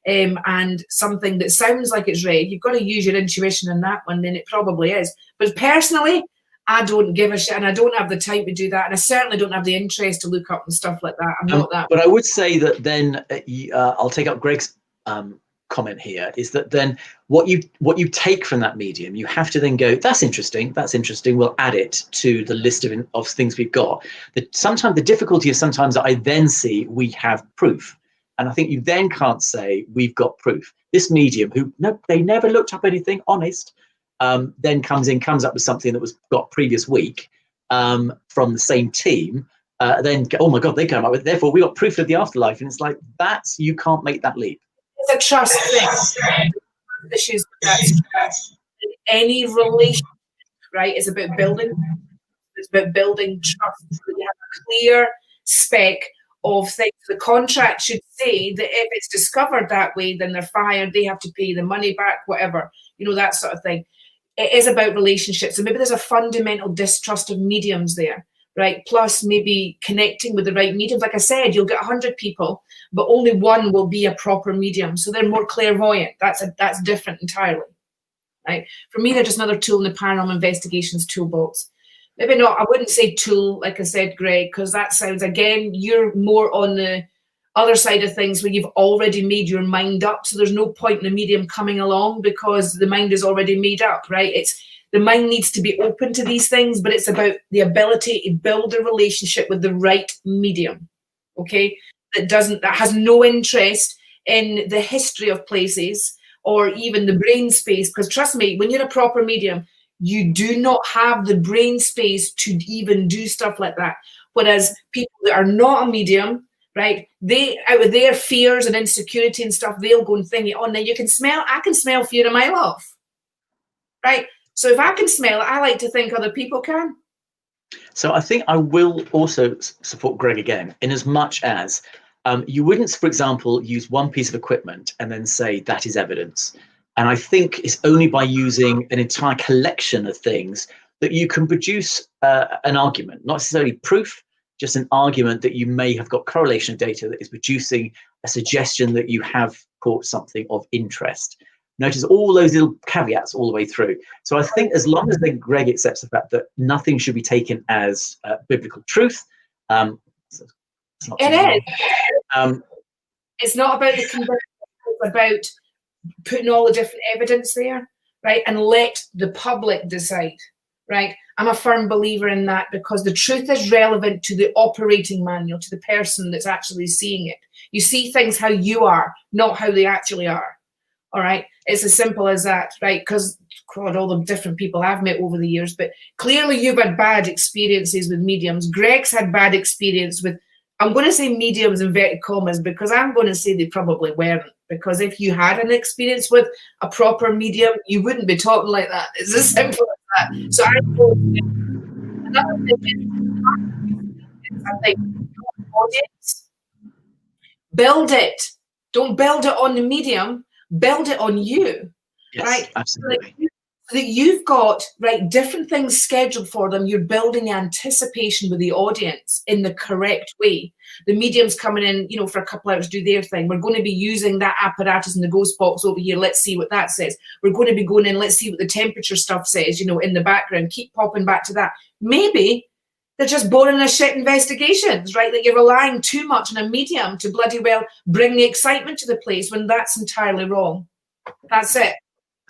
and something that sounds like it's right, you've got to use your intuition in that one, then it probably is. But personally, I don't give a shit, and I don't have the time to do that, and I certainly don't have the interest to look up and stuff like that. I'm not that. But I would say that then I'll take up Greg's comment here, is that then what you take from that medium, you have to then go, that's interesting, we'll add it to the list of things we've got. Sometimes the difficulty is sometimes that I then see we have proof. And I think you then can't say we've got proof. This medium, they never looked up anything, honest, then comes up with something that was got previous week from the same team. Then, oh my God, they come up with, therefore we got proof of the afterlife. And it's like, you can't make that leap. It's a trust thing. Issues with that. Any relationship, right, is about building. It's about building trust. So you have a clear spec of things. The contract should say that if it's discovered that way, then they're fired, they have to pay the money back, whatever, that sort of thing. It is about relationships. And maybe there's a fundamental distrust of mediums there, right? Plus maybe connecting with the right mediums. Like I said, you'll get 100 people, but only one will be a proper medium. So they're more clairvoyant. That's different entirely, right? For me, they're just another tool in the paranormal investigations toolbox. Maybe not, I wouldn't say tool, like I said, Greg, because that sounds, again, you're more on the other side of things where you've already made your mind up. So there's no point in a medium coming along because the mind is already made up, right? The mind needs to be open to these things, but it's about the ability to build a relationship with the right medium, okay? That has no interest in the history of places or even the brain space. Because trust me, when you're a proper medium, you do not have the brain space to even do stuff like that. Whereas people that are not a medium, right, they, out of their fears and insecurity and stuff, they'll go and thing it on. Now I can smell fear a mile off, right? So if I can smell it, I like to think other people can. So I think I will also support Greg again, in as much as you wouldn't, for example, use one piece of equipment and then say that is evidence. And I think it's only by using an entire collection of things that you can produce an argument, not necessarily proof, just an argument that you may have got correlation of data that is producing a suggestion that you have caught something of interest. Notice all those little caveats all the way through. So I think as long as Greg accepts the fact that nothing should be taken as biblical truth, it's not about the conversion, it's about putting all the different evidence there, right? And let the public decide, right? I'm a firm believer in that because the truth is relevant to the operating manual, to the person that's actually seeing it. You see things how you are, not how they actually are, all right? It's as simple as that, right? Because, God, all the different people I've met over the years, but clearly you've had bad experiences with mediums. Greg's had bad experience with, I'm going to say mediums in inverted commas, because I'm going to say they probably weren't. Because if you had an experience with a proper medium, you wouldn't be talking like that. It's as simple as that. So another thing is, I think, audience, build it. Don't build it on the medium. Build it on you. Yes, right? absolutely. So that you've got, right, different things scheduled for them. You're building anticipation with the audience in the correct way. The medium's coming in, for a couple hours, do their thing. We're going to be using that apparatus in the ghost box over here. Let's see what that says. We're going to be going in, let's see what the temperature stuff says, in the background. Keep popping back to that. Maybe they're just boring as shit investigations, right? That you're relying too much on a medium to bloody well bring the excitement to the place when that's entirely wrong. That's it.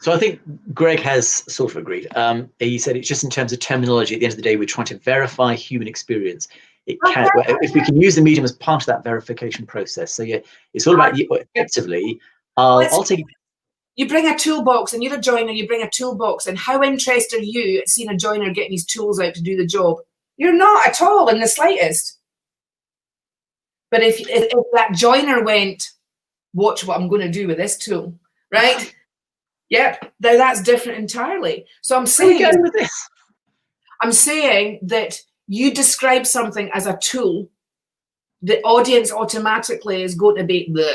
So I think Greg has sort of agreed. He said it's just in terms of terminology. At the end of the day, we're trying to verify human experience. It can, if we can use the medium as part of that verification process. So yeah, it's all about effectively. I'll take. You bring a toolbox, and you're a joiner. You bring a toolbox, and how interested are you at seeing a joiner getting his tools out to do the job? You're not at all in the slightest. But if that joiner went, watch what I'm going to do with this tool, right? Yep, now that's different entirely. So I'm saying, I'm saying that you describe something as a tool, the audience automatically is going to be the.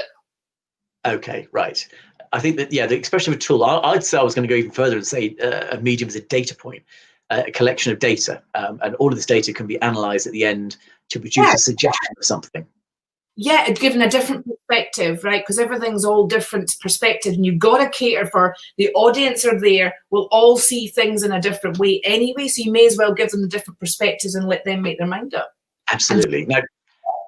Okay, right. I think that, the expression of a tool, I'd say I was going to go even further and say a medium is a data point, a collection of data, and all of this data can be analysed at the end to produce a suggestion of something. Yeah, given a different perspective, right? Because everything's all different perspective, and you've got to cater for the audience are there, will all see things in a different way anyway, so you may as well give them the different perspectives and let them make their mind up. Absolutely. And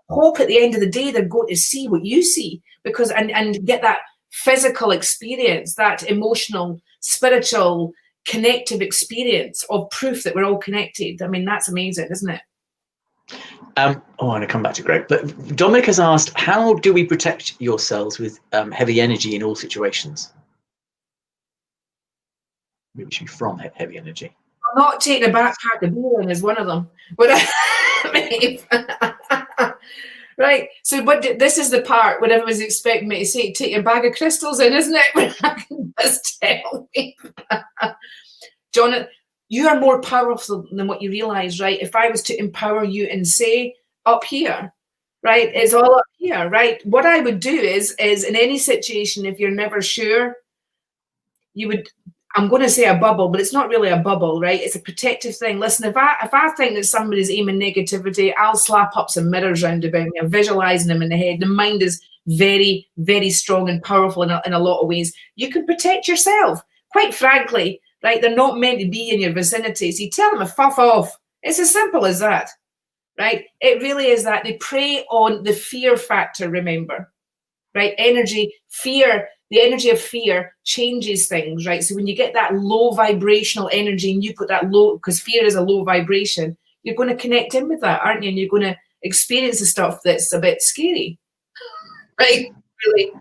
hope at the end of the day they're going to see what you see, because and get that physical experience, that emotional, spiritual, connective experience of proof that we're all connected. I mean, that's amazing, isn't it? I want to come back to Greg, but Dominic has asked, how do we protect yourselves with heavy energy in all situations? Maybe it should be from heavy energy. I'm not taking a backpack of beer in is one of them. But right. So, but this is the part where everyone's expecting me to say, take your bag of crystals in, isn't it? When I can just tell me. John, you are more powerful than what you realise, right? If I was to empower you and say, up here, right? It's all up here, right? What I would do is in any situation, if you're never sure, you would, I'm going to say a bubble, but it's not really a bubble, right? It's a protective thing. Listen, if I think that somebody's aiming negativity, I'll slap up some mirrors round about me. I'm visualizing them in the head. The mind is very, very strong and powerful in a lot of ways. You can protect yourself. Quite frankly, right? They're not meant to be in your vicinity. So you tell them to fuff off. It's as simple as that, right? It really is that. They prey on the fear factor, remember, right? Energy, fear. The energy of fear changes things, right? So when you get that low vibrational energy and you put that low, because fear is a low vibration, you're going to connect in with that, aren't you? And you're going to experience the stuff that's a bit scary, right? Really.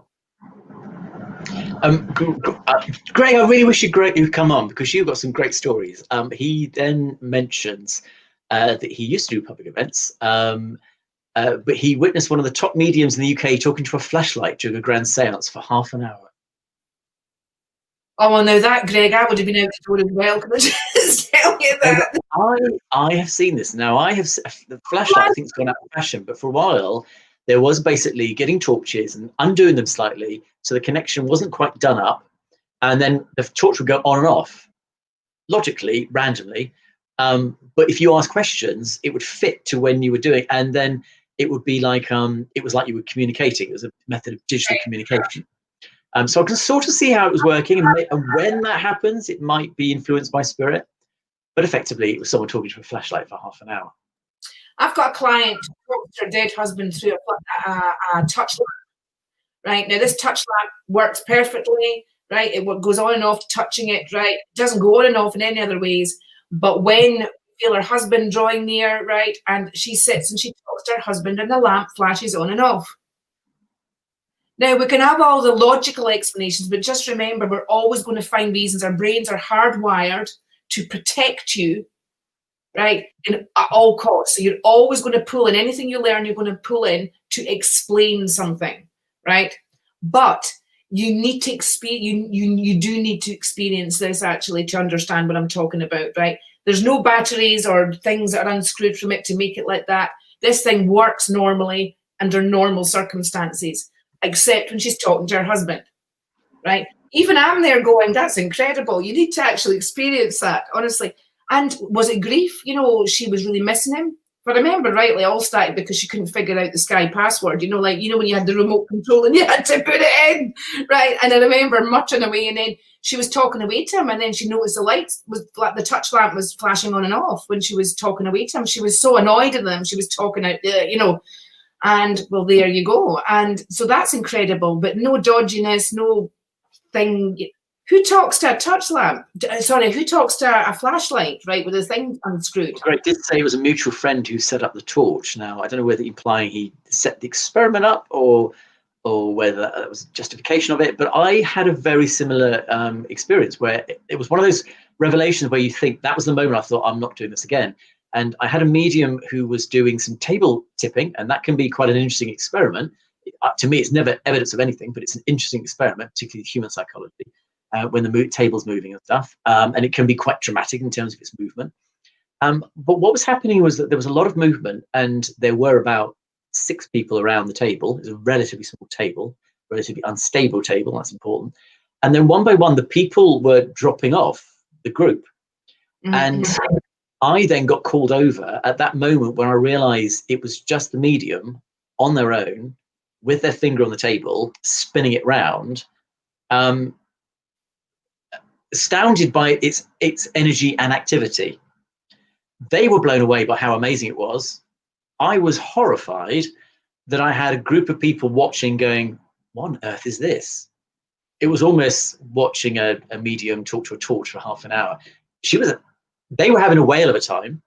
Greg, I really wish you'd come on because you've got some great stories. He then mentions that he used to do public events, but he witnessed one of the top mediums in the UK talking to a flashlight during a grand seance for half an hour. Oh, well, no, that, Greg, I would have been out the door as well. Can I just tell you that? I have seen this. Now, the flashlight, I think, has gone out of fashion, but for a while, there was basically getting torches and undoing them slightly so the connection wasn't quite done up. And then the torch would go on and off, logically, randomly. But if you ask questions, it would fit to when you were doing, and then it would be like it was like you were communicating. It was a method of digital communication. So I can sort of see how it was working, and when that happens, it might be influenced by spirit. But effectively, it was someone talking to a flashlight for half an hour. I've got a client who talked to her dead husband through a touch lamp. Right now, this touch lamp works perfectly. Right, it goes on and off touching it. Right, it doesn't go on and off in any other ways. But when you feel her husband drawing near, right, and she sits and she talks to her husband, and the lamp flashes on and off. Now, we can have all the logical explanations, but just remember, we're always going to find reasons. Our brains are hardwired to protect you, right, at all costs. So you're always going to pull in anything you learn, you're going to pull in to explain something, right? But you need to experience, you do need to experience this actually to understand what I'm talking about, right? There's no batteries or things that are unscrewed from it to make it like that. This thing works normally under normal circumstances, except when she's talking to her husband, right? Even I'm there going, that's incredible. You need to actually experience that, honestly. And was it grief? You know, she was really missing him. If I remember rightly, it all started because she couldn't figure out the Sky password. You know, like, you know, when you had the remote control and you had to put it in, right? And I remember muttering away, and then she was talking away to him, and then she noticed the lights was like the touch lamp was flashing on and off when she was talking away to him. She was so annoyed at them. She was talking out there, you know. And well, there you go. And so that's incredible, but no dodginess, no thing. Who talks to a touch lamp? Sorry, who talks to a flashlight, right, with the thing unscrewed? Greg did say it was a mutual friend who set up the torch. Now, I don't know whether implying he set the experiment up or whether that was justification of it, but I had a very similar experience where it was one of those revelations where you think that was the moment I thought, I'm not doing this again. And I had a medium who was doing some table tipping, and that can be quite an interesting experiment. To me, it's never evidence of anything, but it's an interesting experiment, particularly human psychology, when the table's moving and stuff. And it can be quite dramatic in terms of its movement. But what was happening was that there was a lot of movement, and there were about 6 people around the table. It was a relatively small table, relatively unstable table, that's important. And then one by one, the people were dropping off the group. Mm-hmm. And I then got called over at that moment when I realized it was just the medium on their own with their finger on the table, spinning it round, astounded by its energy and activity. They were blown away by how amazing it was. I was horrified that I had a group of people watching going, what on earth is this? It was almost watching a medium talk to a torch for half an hour. They were having a whale of a time,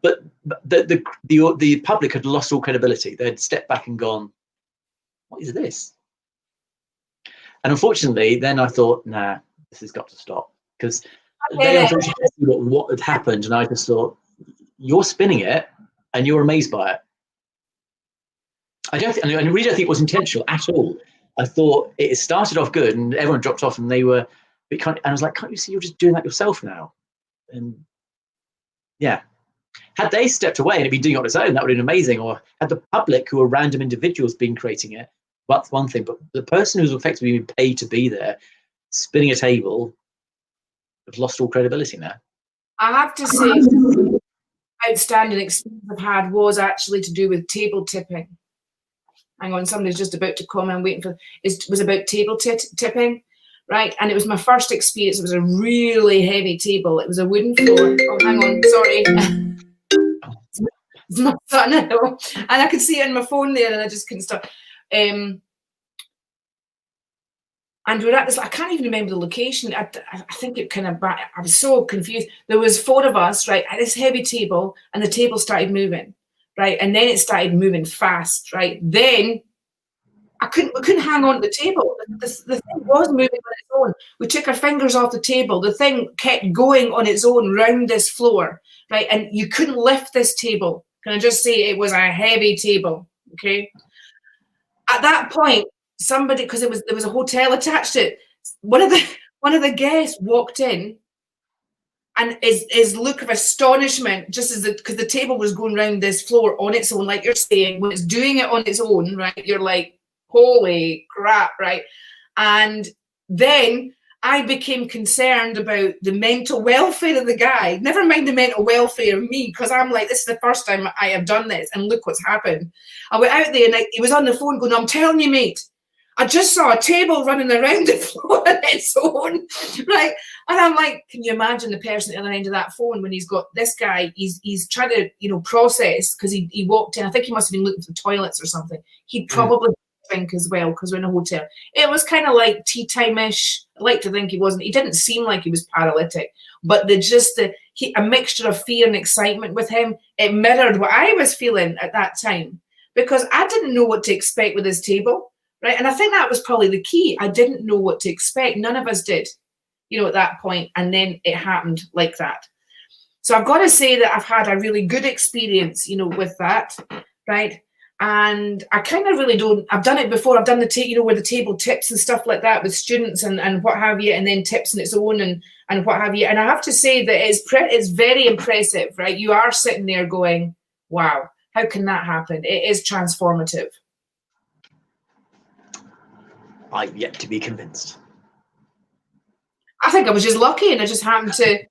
but the public had lost all credibility. They had stepped back and gone, "What is this?" And unfortunately, then I thought, "Nah, this has got to stop," because they unfortunately knew what had happened, and I just thought, "You're spinning it, and you're amazed by it." I really don't think it was intentional at all. I thought it started off good, and everyone dropped off, and they were. And I was like, can't you see you're just doing that yourself now? And yeah. Had they stepped away and it'd been doing it on its own, that would have been amazing. Or had the public, who are random individuals, been creating it, that's one thing. But the person who's effectively been paid to be there, spinning a table, have lost all credibility now. I have to say, outstanding experience I've had was actually to do with table tipping. Hang on, somebody's just about to comment. I'm waiting for. It was about table tipping, right? And it was my first experience. It was a really heavy table. It was a wooden floor. Oh, hang on, sorry. It's my son, I know. And I could see it on my phone there, and I just couldn't stop. And we were at this, I can't even remember the location. I think it kind of, I was so confused. There was 4 of us, right, at this heavy table, and the table started moving, right? And then it started moving fast, right? Then we couldn't hang on to the table. The thing was moving on its own. We took our fingers off the table. The thing kept going on its own round this floor, right? And you couldn't lift this table. Can I just say it was a heavy table, okay? At that point, somebody, because there was a hotel attached to it, one of the guests walked in, and his look of astonishment, just as because the table was going around this floor on its own, like you're saying, when it's doing it on its own, right? You're like, holy crap, right? And then I became concerned about the mental welfare of the guy. Never mind the mental welfare of me, because I'm like, this is the first time I have done this, and look what's happened. I went out there, and he was on the phone going, I'm telling you, mate, I just saw a table running around the floor on its own, right? And I'm like, can you imagine the person at the other end of that phone when he's got this guy, he's trying to, process, because he walked in, I think he must have been looking for the toilets or something. He'd probably drink as well, because we're in a hotel. It was kind of like tea time-ish. I like to think he wasn't. He didn't seem like he was paralytic, but a mixture of fear and excitement with him, it mirrored what I was feeling at that time, because I didn't know what to expect with his table. Right. And I think that was probably the key. I didn't know what to expect. None of us did, at that point. And then it happened like that. So I've got to say that I've had a really good experience, with that. Right. And I kind of really don't, I've done it before. I've done where the table tips and stuff like that with students and what have you, and then tips on its own and what have you. And I have to say that it's very impressive, right? You are sitting there going, wow, how can that happen? It is transformative. I've yet to be convinced. I think I was just lucky, and I just happened to.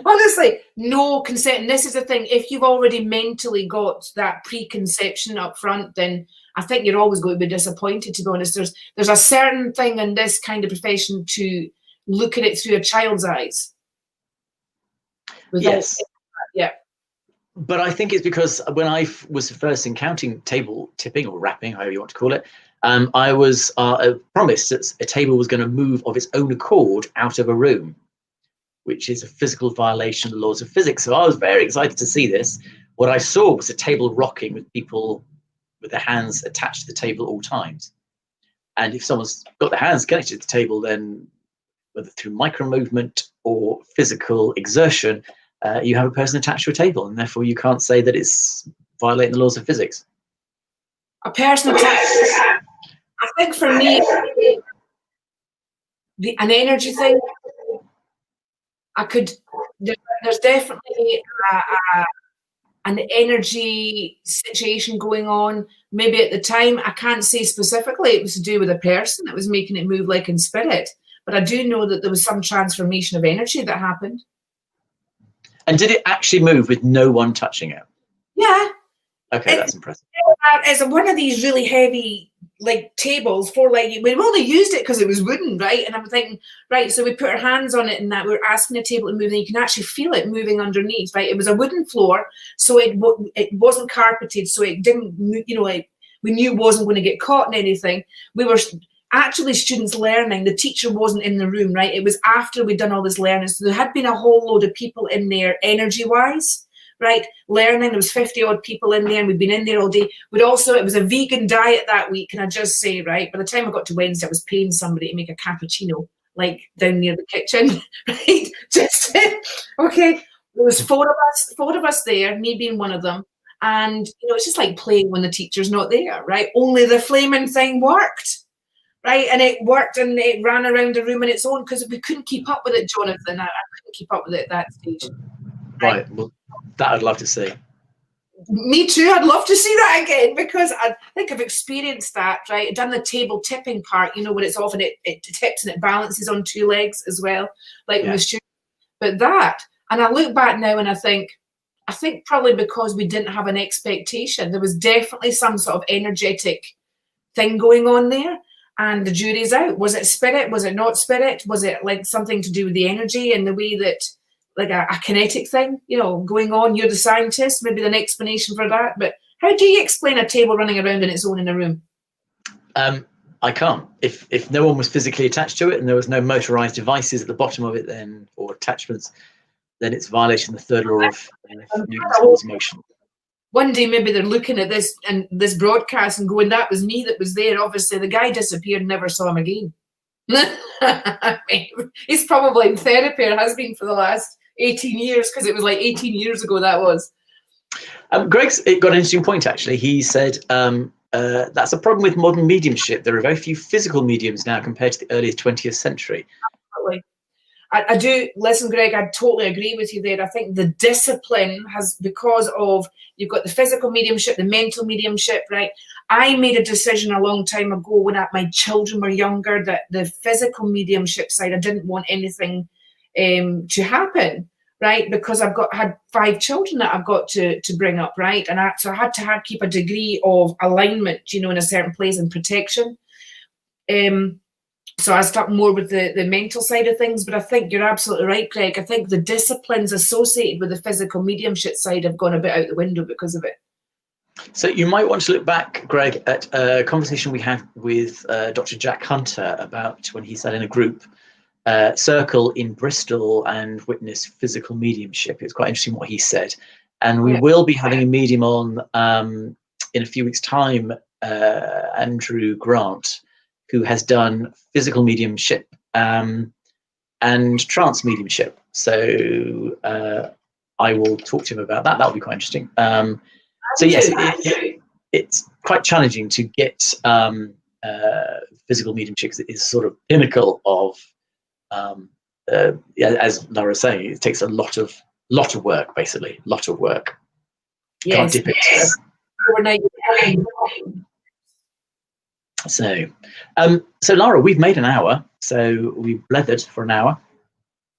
Honestly, no consent. And this is the thing: if you've already mentally got that preconception up front, then I think you're always going to be disappointed. To be honest, there's a certain thing in this kind of profession to look at it through a child's eyes. Yes. Yeah. But I think it's because when I was first encountering table tipping or rapping, however you want to call it, I was promised that a table was going to move of its own accord out of a room, which is a physical violation of the laws of physics. So I was very excited to see this. What I saw was a table rocking with people with their hands attached to the table at all times. And if someone's got their hands connected to the table, then whether through micro movement or physical exertion, you have a person attached to a table, and therefore you can't say that it's violating the laws of physics. A person attached, I think for me, an energy thing, there's definitely an energy situation going on. Maybe at the time, I can't say specifically it was to do with a person that was making it move like in spirit, but I do know that there was some transformation of energy that happened. And did it actually move with no one touching it? Yeah. Okay, that's impressive. It's one of these really heavy tables we only used it because it was wooden, right? And I'm thinking, right, so we put our hands on it and that we're asking the table to move, and you can actually feel it moving underneath, right? It was a wooden floor, so it wasn't carpeted, so it didn't, we knew it wasn't going to get caught in anything. We were actually students learning. The teacher wasn't in the room, right? It was after we'd done all this learning. So there had been a whole load of people in there energy-wise, right? Learning. There was 50 odd people in there, and we'd been in there all day. It was a vegan diet that week, can I just say, right? By the time I got to Wednesday, I was paying somebody to make a cappuccino, down near the kitchen, right? Okay. There was four of us there, me being one of them. And, it's just like playing when the teacher's not there, right? Only the flaming thing worked. Right, and it worked, and it ran around the room on its own because we couldn't keep up with it, Jonathan. I couldn't keep up with it at that stage. Right. Well, that I'd love to see. Me too. I'd love to see that again, because I think I've experienced that, right? I've done the table tipping part, you know, where it's often it tips and it balances on two legs as well, like with students. But that, and I look back now and I think probably because we didn't have an expectation, there was definitely some sort of energetic thing going on there, and the jury's out. Was it spirit? Was it not spirit? Was it like something to do with the energy and the way that, like a kinetic thing, you know, going on? You're the scientist, maybe an explanation for that. But how do you explain a table running around on its own in a room? I can't. If no one was physically attached to it and there was no motorized devices at the bottom of it, then, or attachments, then it's violating the third law of Newton's laws of motion. One day maybe they're looking at this and this broadcast and going, that was me that was there. Obviously the guy disappeared and never saw him again. He's probably in therapy, or has been for the last 18 years, because it was like 18 years ago that was. Greg's got an interesting point, actually. He said that's a problem with modern mediumship. There are very few physical mediums now compared to the early 20th century. Absolutely. I do, listen, Greg, I totally agree with you there. I think the discipline has, because of, you've got the physical mediumship, the mental mediumship, right? I made a decision a long time ago when my children were younger that the physical mediumship side, I didn't want anything to happen, right? Because had 5 children that I've got to bring up, right? And so I had to keep a degree of alignment, you know, in a certain place, and protection. So I stuck more with the mental side of things. But I think you're absolutely right, Greg. I think the disciplines associated with the physical mediumship side have gone a bit out the window because of it. So you might want to look back, Greg, at a conversation we had with Dr. Jack Hunter about when he sat in a group circle in Bristol and witnessed physical mediumship. It was quite interesting what he said. And we will be having a medium on in a few weeks' time, Andrew Grant, who has done physical mediumship and trance mediumship. So I will talk to him about that. That'll be quite interesting. So yes, it's quite challenging to get physical mediumship, because it is sort of pinnacle of, as Lara was saying, it takes a lot of work, basically, lot of work. Yes. Can't dip it. So Lara, we've made an hour, so we've blethered for an hour.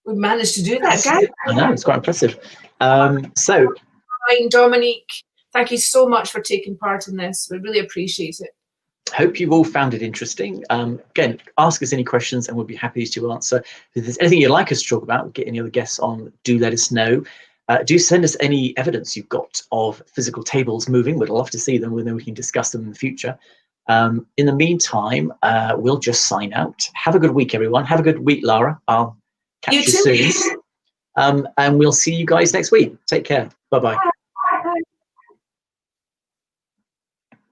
We've managed to do that, guys. I know, it's quite impressive. Dominique, thank you so much for taking part in this. We really appreciate it. Hope you've all found it interesting. Again, ask us any questions and we'll be happy to answer. If there's anything you'd like us to talk about, get any other guests on, do let us know. Do send us any evidence you've got of physical tables moving. We'd love to see them, and then we can discuss them in the future. In the meantime, we'll just sign out. Have a good week, everyone. Have a good week, Lara. I'll catch you soon. And we'll see you guys next week. Take care. Bye-bye.